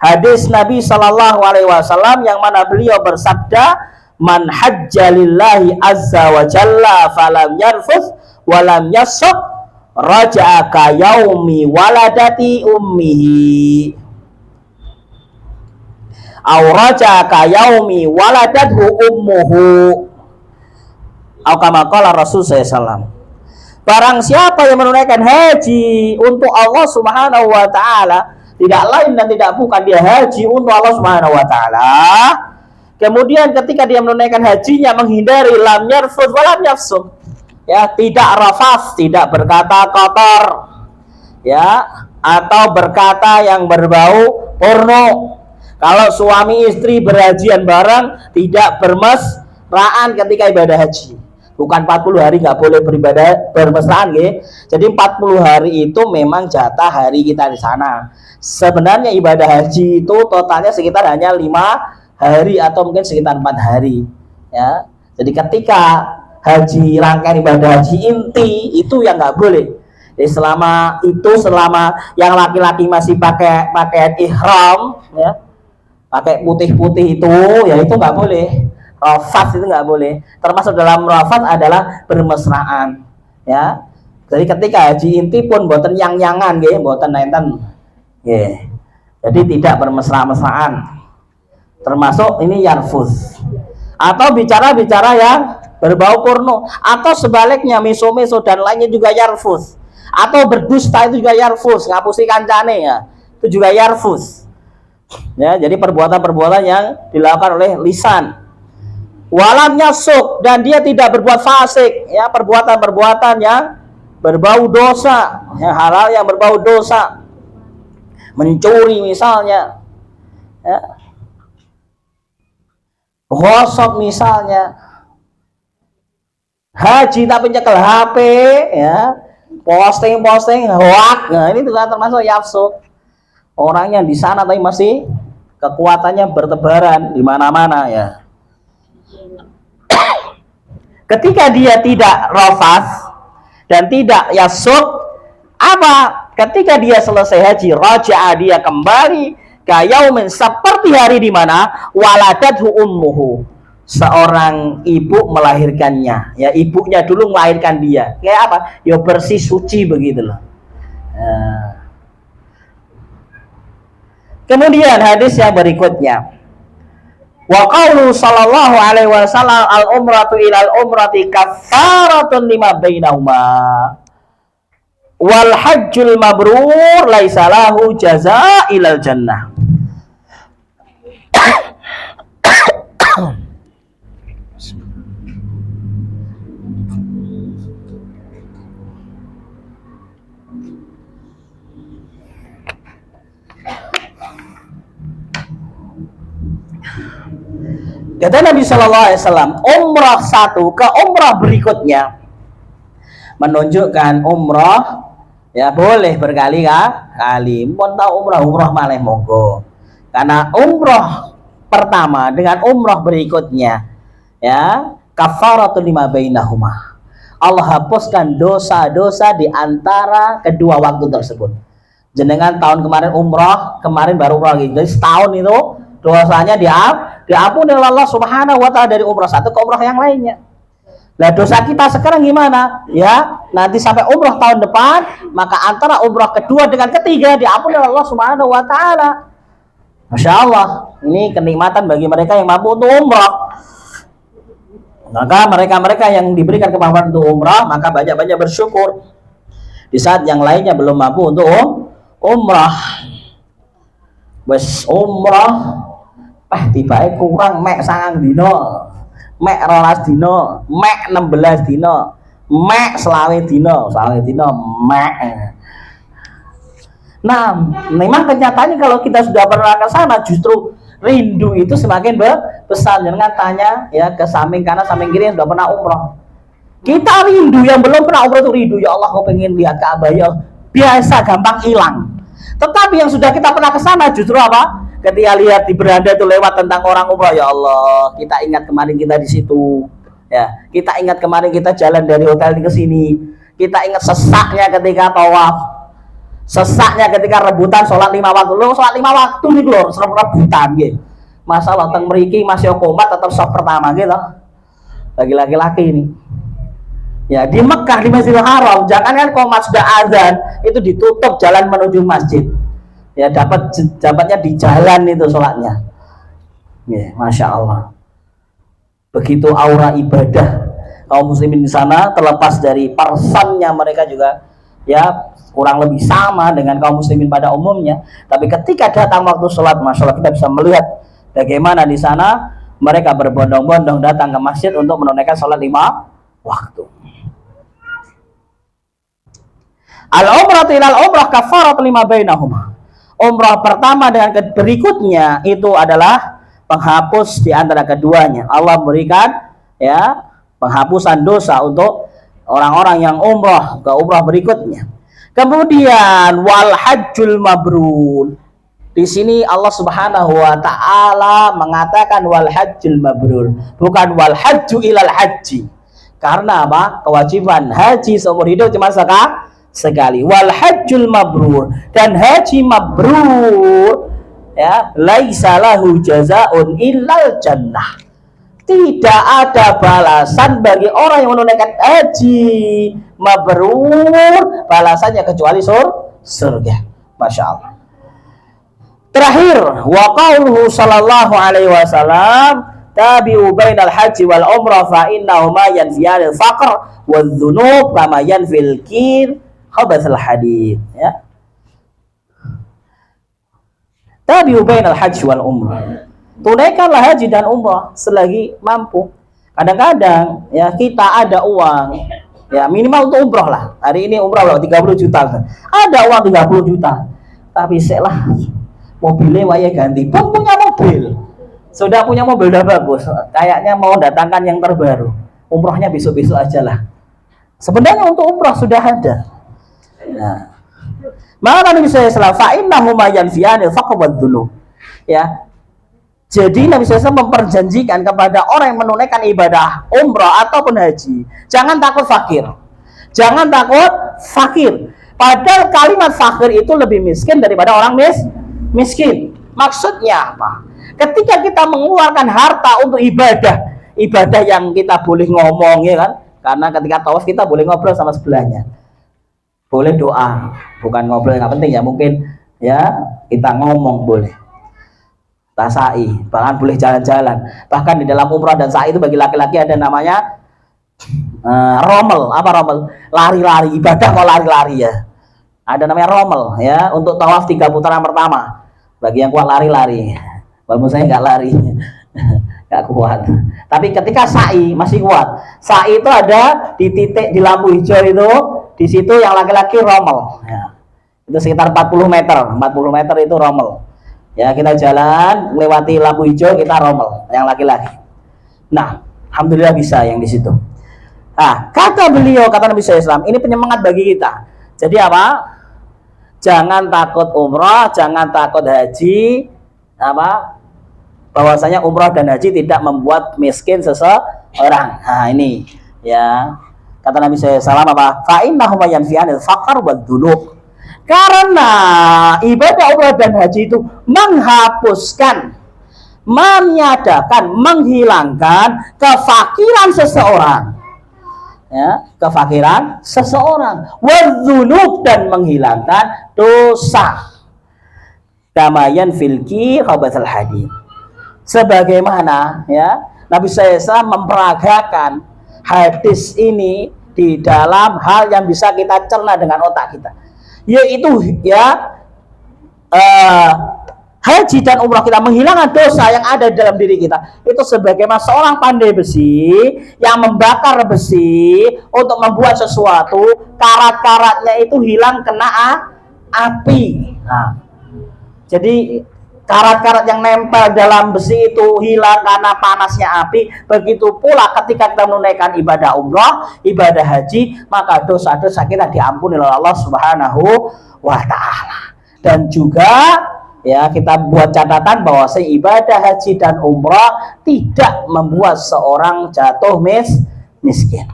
hadis Nabi sallallahu alaihi wasallam yang mana beliau bersabda, man hajja lillahi azza wa jalla falam yarfuth walam yasuk raja'a ka yaumi waladati ummihi aw raja'a ka yaumi waladathu ummuhu aw kama qala Rasul SAW. Barang siapa yang menunaikan haji untuk Allah Subhanahu wa taala, tidak lain dan tidak bukan dia haji untuk Allah Subhanahu wa taala, kemudian ketika dia menunaikan hajinya menghindari lam yarfud wa lam yafsuq, ya, tidak rafas, tidak berkata kotor, ya, atau berkata yang berbau porno. Kalau suami istri berhajian bareng, tidak bermesraan ketika ibadah haji. Bukan 40 hari nggak boleh beribadah bermesraan, ya. Jadi 40 hari itu memang jatah hari kita di sana. Sebenarnya ibadah haji itu totalnya sekitar hanya 5 hari atau mungkin sekitar 4 hari, ya. Jadi ketika haji, rangkaian ibadah haji inti itu yang nggak boleh. Jadi selama yang laki-laki masih pakai pakaian ihram, ya, pakai putih-putih itu, ya itu nggak boleh. Rafat itu nggak boleh. Termasuk dalam rafat adalah bermesraan, ya. Jadi ketika haji inti pun boten yang-yangan, ya, boten nenten, ya. Jadi tidak bermesra-mesraan. Termasuk ini yarfuz. Atau bicara-bicara yang berbau porno, atau sebaliknya miso-miso dan lainnya juga yarfuz, atau berdusta itu juga yarfuz, ngapusi kancane, ya, itu juga yarfuz, ya. Jadi perbuatan-perbuatan yang dilakukan oleh lisan. Walam yasuk, dan dia tidak berbuat fasik, ya, perbuatan-perbuatan yang berbau dosa, ya, halal yang berbau dosa, mencuri misalnya, ya, gosok misalnya, haji tapi nyekel HP, ya, posting hoak, nah ini juga termasuk yafsuk. Orang yang di sana tapi masih kekuatannya bertebaran di mana-mana, ya. Ketika dia tidak rafas dan tidak yafsuk, apa? Ketika dia selesai haji, raja'a, dia kembali ka yaumin, seperti hari di mana waladathu ummuhu, seorang ibu melahirkannya, ya, ibunya dulu melahirkan dia. Kayak apa? Ya bersih suci begitu loh. Kemudian hadis yang berikutnya, Wa qaulu sallallahu alaihi wasallam al umratu ilal umrati kaffaratun lima bainahuma. Wal hajjul mabrur laisa lahu jazaa ilal jannah. Kata Nabi Shallallahu Alaihi Wasallam, umrah satu ke umrah berikutnya menunjukkan umrah ya boleh berkali-kali. Pun tahu umrah malah monggo. Karena umrah pertama dengan umrah berikutnya ya kafaratul lima bainahuma. Allah hapuskan dosa-dosa di antara kedua waktu tersebut. Jenengan tahun kemarin umrah, kemarin baru umrah lagi. Jadi setahun itu dosanya diampuni oleh Allah Subhanahu wa taala dari umrah satu ke umrah yang lainnya. Nah, dosa kita sekarang gimana? Ya, nanti sampai umrah tahun depan, maka antara umrah kedua dengan ketiga diampuni oleh Allah Subhanahu wa taala. Masya Allah, ini kenikmatan bagi mereka yang mampu untuk umrah. Maka mereka-mereka yang diberikan kemampuan untuk umrah, maka banyak-banyak bersyukur. Di saat yang lainnya belum mampu untuk umrah. Wes umrah tiba kurang mek 9 dino, mek 12 dino, mek 16 dino, mek 20 dino, mek. Nah, memang kenyataannya kalau kita sudah pernah ke sana justru rindu itu semakin besar. Jangan tanya ya ke samping kanan samping kiri yang sudah pernah umrah. Kita rindu, yang belum pernah umrah itu rindu, ya Allah aku pengen lihat Ka'bah ya. Biasa gampang hilang. Tetapi yang sudah kita pernah ke sana justru apa? Ketika lihat di beranda itu lewat tentang orang umrah, ya Allah, kita ingat kemarin kita di situ. Ya, kita ingat kemarin kita jalan dari hotel ke sini. Kita ingat sesaknya ketika tawaf. Sesaknya ketika rebutan sholat 5 waktu. Lo sholat 5 waktu nih lho, rebutan gitu. Masalah teng mriki masih komat tetap sop pertama gitu. Laki-laki ini. Ya, di Mekah di Masjidil Haram, jangan kan komat sudah azan, itu ditutup jalan menuju masjid. Ya, dapatnya di jalan itu sholatnya. Ya, Masya Allah. Begitu aura ibadah kaum muslimin di sana, terlepas dari parsannya mereka juga ya kurang lebih sama dengan kaum muslimin pada umumnya. Tapi ketika datang waktu sholat, Masya Allah, kita bisa melihat bagaimana di sana mereka berbondong-bondong datang ke masjid untuk menunaikan sholat 5 waktu. Al-umrah ilal umrah kafarat lima bainahuma. Umrah pertama dengan berikutnya itu adalah penghapus di antara keduanya. Allah berikan ya penghapusan dosa untuk orang-orang yang umrah ke umrah berikutnya. Kemudian wal hajjul mabrur. Di sini Allah Subhanahu wa taala mengatakan wal hajjul mabrur, bukan wal hajju ilal haji. Karena apa? Kewajiban haji seumur hidup cuma sekali. Wal hajjul mabrur, dan haji mabrur ya laisa lahu jazaun illal jannah. Tidak ada balasan bagi orang yang menunaikan haji mabrur, balasannya kecuali surga. Masya Allah. Terakhir, wa qauluhu sallallahu alaihi wasallam, tabi'u bainal haji wal umrah fa innahuma yanfiyanil faqr wadh dhunub kama yanfil kir khabathal hadid. Ya. Tabi'u bainal haji wal umrah. Tunaikanlah haji dan umrah selagi mampu. Kadang-kadang ya kita ada uang ya minimal untuk umrah lah. Hari ini umrah loh 30 juta. Ada uang 30 juta. Tapi setelah mobilnya waya ganti. Pun punya mobil. Sudah punya mobil udah bagus. Kayaknya mau datangkan yang terbaru. Umrahnya besok-besok aja lah. Sebenarnya untuk umrah sudah ada. Nah, maka Nabi SAW fa'innahu ma yanfiyanil faqr wad dhunub. Ya. Jadi Nabi SAW memperjanjikan kepada orang yang menunaikan ibadah umrah ataupun haji, jangan takut fakir. Jangan takut fakir. Padahal kalimat fakir itu lebih miskin daripada orang miskin. Maksudnya apa? Ketika kita mengeluarkan harta untuk ibadah yang kita boleh ngomong ya kan? Karena ketika tawaf kita boleh ngobrol sama sebelahnya. Boleh doa, bukan ngobrol nggak penting ya, mungkin ya kita ngomong boleh. sa'i, bahkan boleh jalan-jalan. Bahkan di dalam umrah dan sa'i itu bagi laki-laki ada namanya romel. Apa romel? Lari-lari, ibadah kok lari-lari ya. Ada namanya romel ya, untuk tawaf 3 putaran pertama. Bagi yang kuat lari-lari. Walaupun saya nggak lari, nggak kuat. Tapi ketika sa'i masih kuat. Sa'i itu ada di titik di lampu hijau itu, di situ yang laki-laki romel. Ya. Itu sekitar 40 meter, 40 meter itu romel. Ya, kita jalan melewati lampu hijau, kita romel yang laki-laki. Nah, alhamdulillah bisa yang di situ. Nah, kata beliau, kata Nabi SAW, ini penyemangat bagi kita. Jadi apa? Jangan takut umrah, jangan takut haji, apa? Bahwasanya umrah dan haji tidak membuat miskin seseorang. Nah, ini ya. Kata Nabi SAW apa? Fa innahu yanfi'anil faqr wad dzunub. Karena ibadah umrah dan haji itu menghapuskan, meniadakan, menghilangkan kefakiran seseorang. Ya, kefakiran seseorang, wadzunub, dan menghilangkan dosa. Kamayan filki khabatsal hadid. Sebagaimana ya Nabi SAW memperagakan hadis ini di dalam hal yang bisa kita cerna dengan otak kita, yaitu ya haji dan umrah kita menghilangkan dosa yang ada dalam diri kita. Itu sebagaimana seorang pandai besi yang membakar besi untuk membuat sesuatu, karat-karatnya itu hilang kena api. Nah, jadi karat-karat yang nempel dalam besi itu hilang karena panasnya api. Begitu pula ketika kita menunaikan ibadah umrah, ibadah haji, maka dosa-dosa kita diampuni oleh Allah Subhanahu wa Ta'ala. Dan juga ya, kita buat catatan bahwa ibadah haji dan umrah tidak membuat seorang jatuh miskin.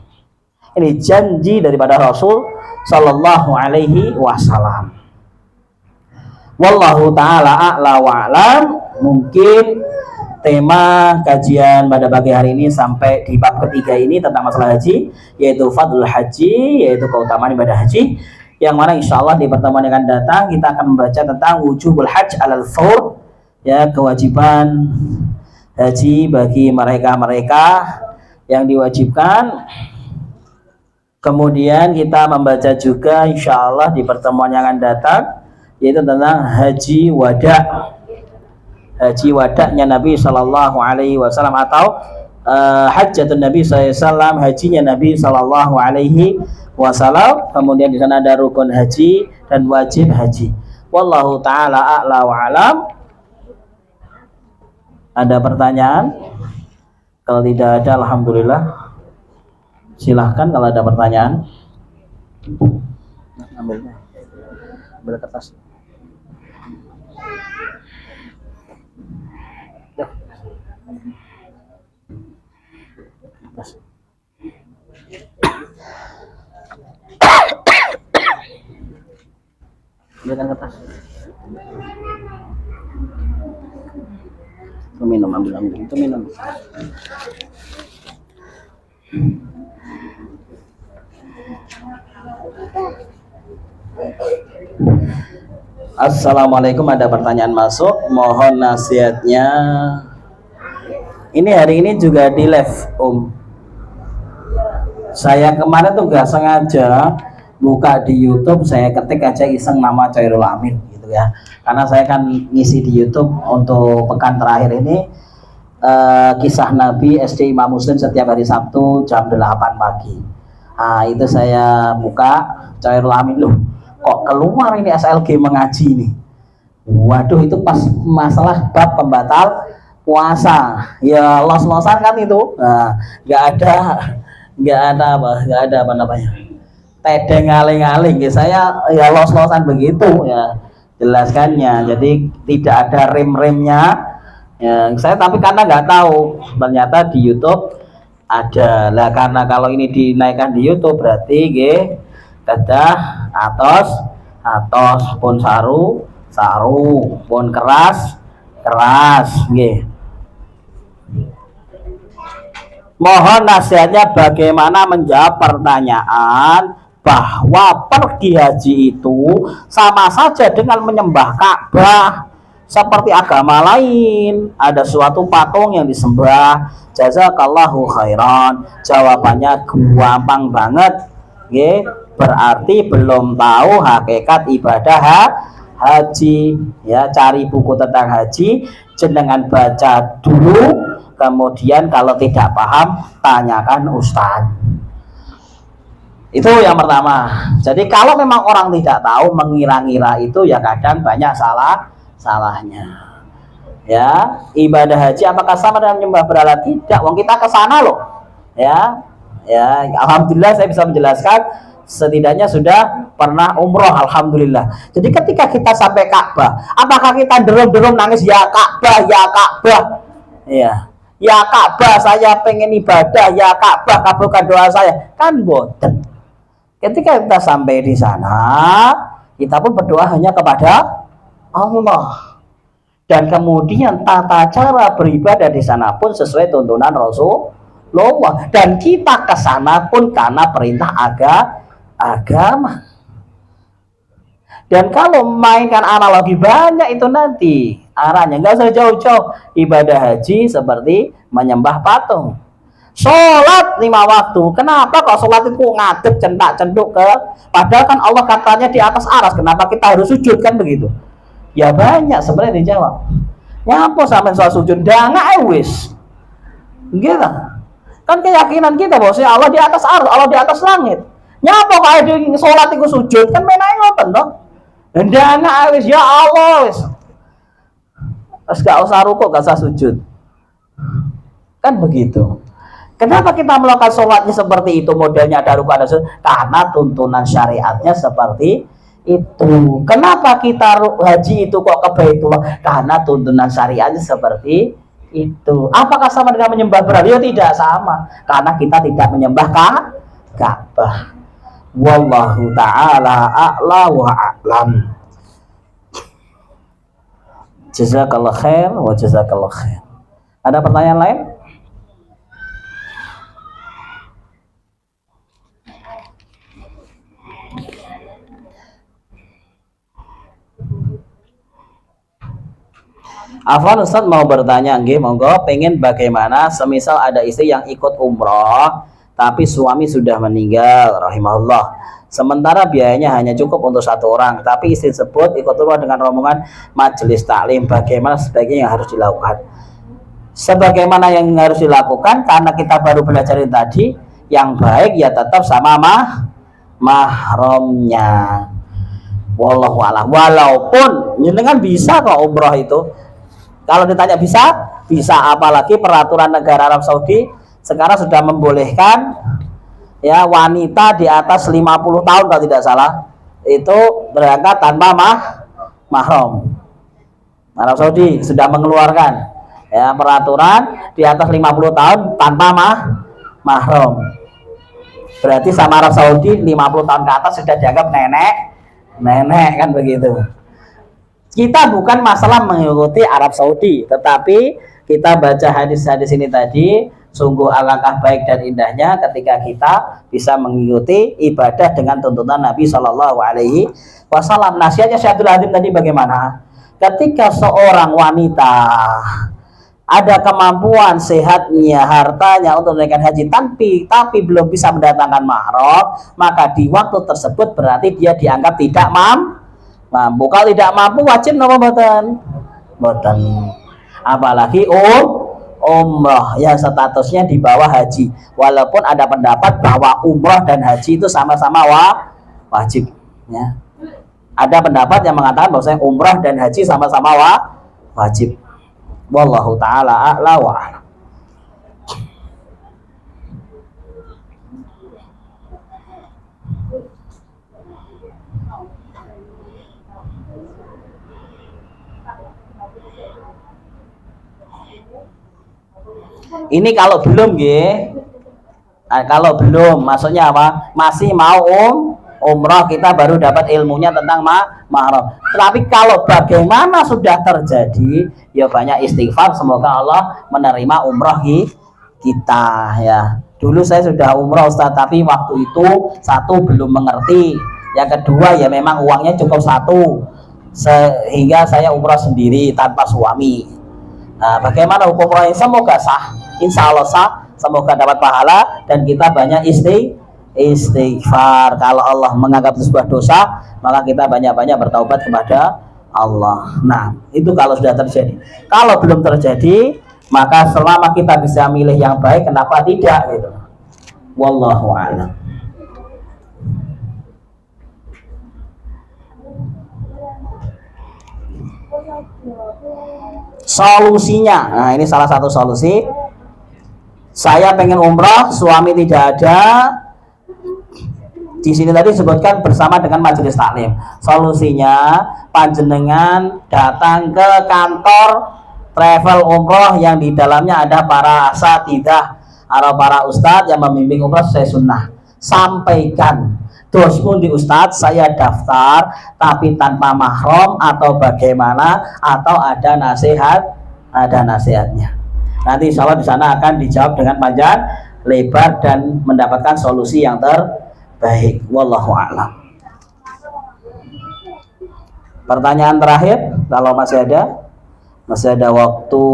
Ini janji daripada Rasul Sallallahu Alaihi Wasallam. Wallahu ta'ala a'la wa'alam. Mungkin tema kajian pada pagi hari ini sampai di bab ketiga ini tentang masalah haji, yaitu fadlul haji, yaitu keutamaan ibadah haji, yang mana insya Allah di pertemuan yang akan datang kita akan membaca tentang wujubul hajj alal fawr, ya, kewajiban haji bagi mereka-mereka yang diwajibkan. Kemudian kita membaca juga insya Allah di pertemuan yang akan datang, yaitu tentang haji wada, haji wadanya Nabi Sallallahu Alaihi Wasallam, atau hajjatun Nabi SAW, hajinya Nabi Sallallahu Alaihi Wasallam. Kemudian di sana ada rukun haji dan wajib haji. Wallahu taala a'la wa alam. Ada pertanyaan? Kalau tidak ada, alhamdulillah. Silahkan kalau ada pertanyaan. Ambil kertas. Ambilkan kertas. Itu minum, ambil. Itu minum. Assalamualaikum, ada pertanyaan masuk, mohon nasihatnya. Ini hari ini juga di live saya kemarin tuh gak sengaja buka di YouTube, saya ketik aja iseng nama Chairul Amin gitu ya, karena saya kan ngisi di YouTube untuk pekan terakhir ini kisah Nabi SD Imam Muslim setiap hari Sabtu jam 8 pagi. Nah, itu saya buka Chairul Amin, loh kok keluar ini SLG mengaji nih. Waduh, itu pas masalah bab pembatal puasa ya, los-losan kan itu. Nah, nggak ada apa namanya, tedeng ngaling-ngaling ya, saya ya los-losan begitu ya jelaskannya. Jadi tidak ada rem-remnya ya, saya tapi karena nggak tahu ternyata di YouTube ada lah. Karena kalau ini dinaikkan di YouTube berarti kedah atos pun saru pun keras nggih. Mohon nasihatnya bagaimana menjawab pertanyaan bahwa pergi haji itu sama saja dengan menyembah Ka'bah, seperti agama lain, ada suatu patung yang disembah, jazakallahu khairan. Jawabannya gampang banget. Oke, berarti belum tahu hakikat ibadah haji. Ya, cari buku tentang haji, jenengan baca dulu, kemudian kalau tidak paham tanyakan ustaz. Itu yang pertama. Jadi kalau memang orang tidak tahu, mengira-ngira itu ya kadang banyak salahnya. Ya, ibadah haji apakah sama dengan menyembah berhala? Tidak. Wong kita ke sana loh. Ya. Ya, alhamdulillah saya bisa menjelaskan, setidaknya sudah pernah umroh, alhamdulillah. Jadi ketika kita sampai Ka'bah, apakah kita derum-derum nangis ya Ka'bah, ya Ka'bah? Ya. Ya Ka'bah, saya pengen ibadah, ya Ka'bah kabulkan doa saya. Kan boten. Ketika kita sampai di sana, kita pun berdoa hanya kepada Allah. Dan kemudian tata cara beribadah di sana pun sesuai tuntunan Rasulullah. Dan kita ke sana pun karena perintah agama. Dan kalau mainkan analogi banyak itu nanti arahnya nggak usah jauh-jauh. Ibadah haji seperti menyembah patung. Sholat 5 waktu. Kenapa kok sholat itu ngadep centak-cenduk ke? Padahal kan Allah katanya di atas aras. Kenapa kita harus sujud kan begitu? Ya banyak sebenarnya dijawab. Nyapa sampai soal sujud? Nggak wis. Gitu. Kan keyakinan kita bahwa Allah di atas aras, Allah di atas langit. Nyapa kok ada sholat itu sujud? Kan menai ngoten toh. Nggak wis ya Allah wis. Terus gak usah rukuk, gak usah sujud. Kan begitu. Kenapa kita melakukan sholatnya seperti itu, modelnya ada rukuk ada sujud? Karena tuntunan syariatnya seperti itu. Kenapa kita haji itu kok ke Baitullah? Karena tuntunan syariatnya seperti itu. Apakah sama dengan menyembah berhala? Ya tidak sama, karena kita tidak menyembah Ka'bah. Wallahu ta'ala a'la wa a'lam. Jazakallah khair wa jazakallah khair. Ada pertanyaan lain? Afwan Ustaz mau bertanya, nggih monggo, pengen bagaimana semisal ada istri yang ikut umroh tapi suami sudah meninggal rahimahullah, sementara biayanya hanya cukup untuk 1 orang, tapi istri tersebut ikut umroh dengan rombongan majelis taklim, bagaimana sebaiknya yang harus dilakukan? Sebagaimana yang harus dilakukan, karena kita baru belajar tadi, yang baik ya tetap sama mahramnya. Wallahu a'lam. Walaupun jenengan bisa kok umroh itu. Kalau ditanya bisa, apalagi peraturan negara Arab Saudi sekarang sudah membolehkan ya wanita di atas 50 tahun kalau tidak salah itu berangkat tanpa mahram. Arab Saudi sudah mengeluarkan ya peraturan di atas 50 tahun tanpa mahram. Berarti sama Arab Saudi 50 tahun ke atas sudah dianggap nenek kan begitu. Kita bukan masalah mengikuti Arab Saudi, tetapi kita baca hadis-hadis ini tadi, sungguh alangkah baik dan indahnya ketika kita bisa mengikuti ibadah dengan tuntunan Nabi Shallallahu Alaihi Wasallam. Nasihatnya Syekh Abdul Hadim tadi bagaimana? Ketika seorang wanita ada kemampuan sehatnya, hartanya untuk menunaikan haji, tapi belum bisa mendatangkan mahram, maka di waktu tersebut berarti dia dianggap tidak mampu. Kalau tidak mampu wajib napa mboten? Mboten. Apalagi umroh yang statusnya di bawah haji. Walaupun ada pendapat bahwa umroh dan haji itu sama-sama wajib ya. Ada pendapat yang mengatakan bahwa umroh dan haji sama-sama wajib. Wallahu taala a'la wa a'lam. Ini kalau belum kalau belum maksudnya apa? Masih mau umroh, kita baru dapat ilmunya tentang mahram. Tapi kalau bagaimana sudah terjadi, ya banyak istighfar, semoga Allah menerima umroh kita ya. Dulu saya sudah umroh Ustaz, tapi waktu itu 1 belum mengerti, yang kedua ya memang uangnya cukup 1, sehingga saya umrah sendiri tanpa suami. Nah, bagaimana hukum umrah ini? Semoga sah, insya Allah sah, semoga dapat pahala dan kita banyak istighfar. Kalau Allah menganggap itu sebuah dosa, maka kita banyak-banyak bertaubat kepada Allah. Nah, itu kalau sudah terjadi. Kalau belum terjadi, maka selama kita bisa milih yang baik, kenapa tidak gitu. Wallahu a'lam. Solusinya, nah ini salah satu solusi. Saya pengen umrah, suami tidak ada. Di sini tadi disebutkan bersama dengan majelis taklim. Solusinya, panjenengan datang ke kantor travel umroh yang di dalamnya ada para asatidzah atau para ustadz yang membimbing umroh sesuai sunnah. Sampaikan, terus pun di ustadz saya daftar tapi tanpa mahram atau bagaimana, atau ada nasihatnya. Nanti insya Allah di sana akan dijawab dengan panjang lebar dan mendapatkan solusi yang terbaik. Wallahu a'lam. Pertanyaan terakhir, kalau masih ada waktu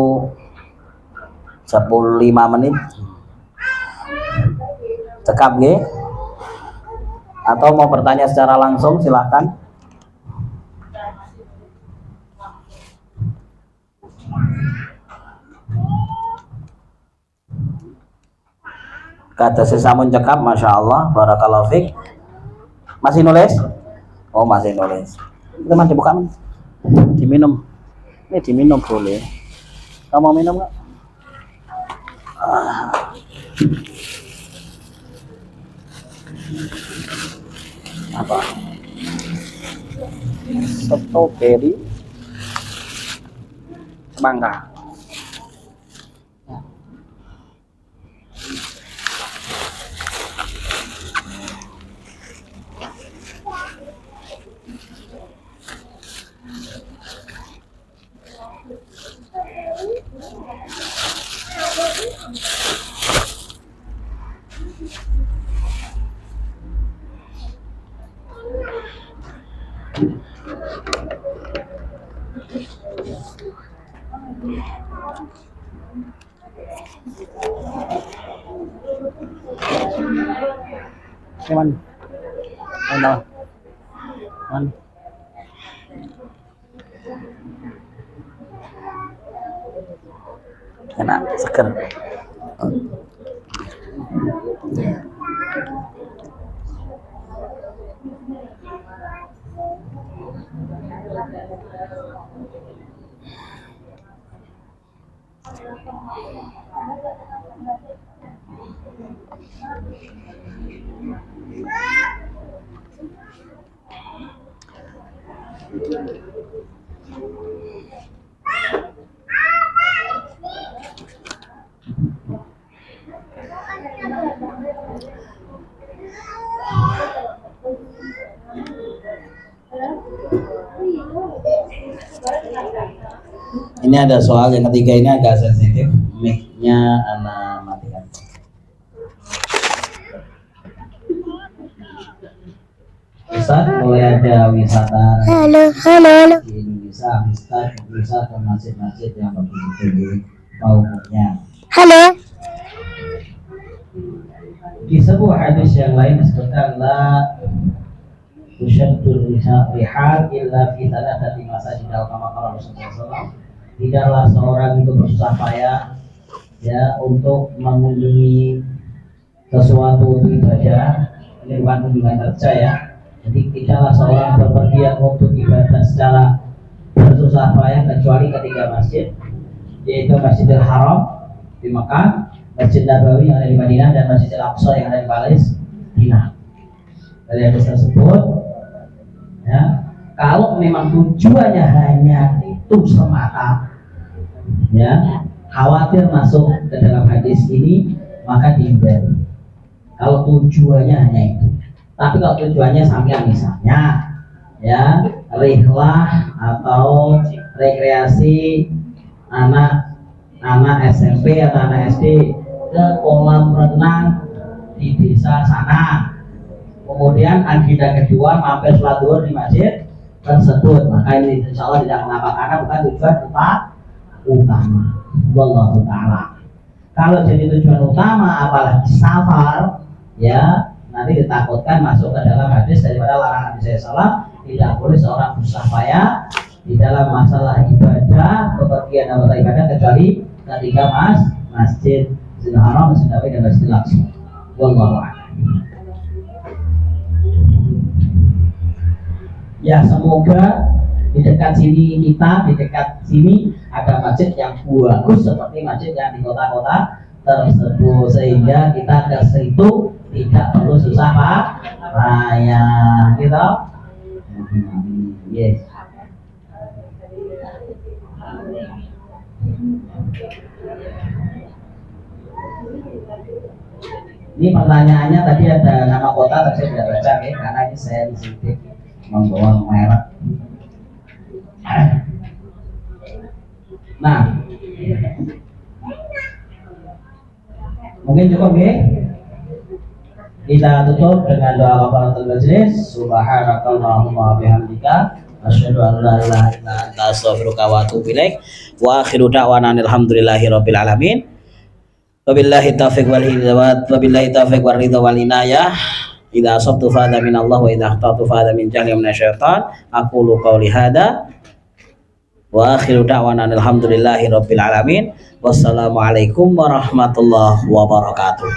15 menit. Cekap nggih? Atau mau bertanya secara langsung silahkan. Kata sesamun cekap, masya Allah, barakallahu fiik. Masih nulis? Oh masih nulis. Teman dibuka, diminum. Ini diminum boleh. Kamu mau minum nggak? Apa? Strawberry, semangka. Man. Enak, seger. Ini ada soal yang ketiga, ini agak sensitif, mic-nya anak matikan. Ustaz, mulai ada wisata halo di Indonesia, bisa ke masjid-masjid yang begitu maupunnya. halo Di sebuah hadis yang lain disebutkan la tusyaddur rihal illa fi thalathati masajid kama qala Rasulullah SAW. Tidaklah seorang itu bersusah payah ya untuk mengunjungi sesuatu ibadah. Ini bukan kunjungan kerja ya. Jadi tidaklah seorang berpergian untuk ibadah secara bersusah payah kecuali ketiga masjid, yaitu Masjidil Haram di Mekah, Masjid Nabawi yang ada di Madinah, dan Masjidil Aqsa yang ada di Palestina. Dari hadis tersebut ya, kalau memang tujuannya hanya itu semata ya, khawatir masuk ke dalam hadis ini, maka dihindari. Kalau tujuannya hanya itu. Tapi kalau tujuannya sampai misalnya ya rihlah atau rekreasi anak SMP atau anak SD ke kolam renang di desa sana, kemudian agenda kedua mampir sholat zuhur di masjid tersebut. Maka ini insya Allah tidak mengapa karena bukan tujuan utama. Wallahu ta'ala. Kalau jadi tujuan utama apalagi safar, ya nanti ditakutkan masuk ke dalam hadis daripada larangan Nabi SAW. Tidak boleh seorang bersusah di dalam masalah ibadah, bepergian atau ibadah kecuali ketika masjid Masjidil Haram, Masjid Nabawi dan Masjidil Aqsa. Wallahu a'lam. Ya semoga di dekat sini ada masjid yang bagus seperti masjid yang di kota-kota tersebut sehingga kita ke situ tidak perlu susah payah gitu. Yes. Ini pertanyaannya tadi ada nama kota tapi saya tidak baca ya, karena ini saya sensitif membawa merek. Nah, mungkin cukup ya. Kita tutup dengan doa kafaratul majlis. Subhanakallahumma bihamdika asyhadu an la ilaha illa anta astaghfiruka wa atubu ilaik. Wa akhiru da'wana alhamdulillahirabbil alamin. Wabillahi taufiq wal hidayah, wabillahi taufiq wal ridha wal inayah. Idza asabtu fa hadza min Allah wa idza akhtatu fa hadza min jahli min syaitan. Aqulu qawli hadza wa akhiru da'wana alhamdulillahirabbil alamin. Wassalamualaikum warahmatullahi wabarakatuh.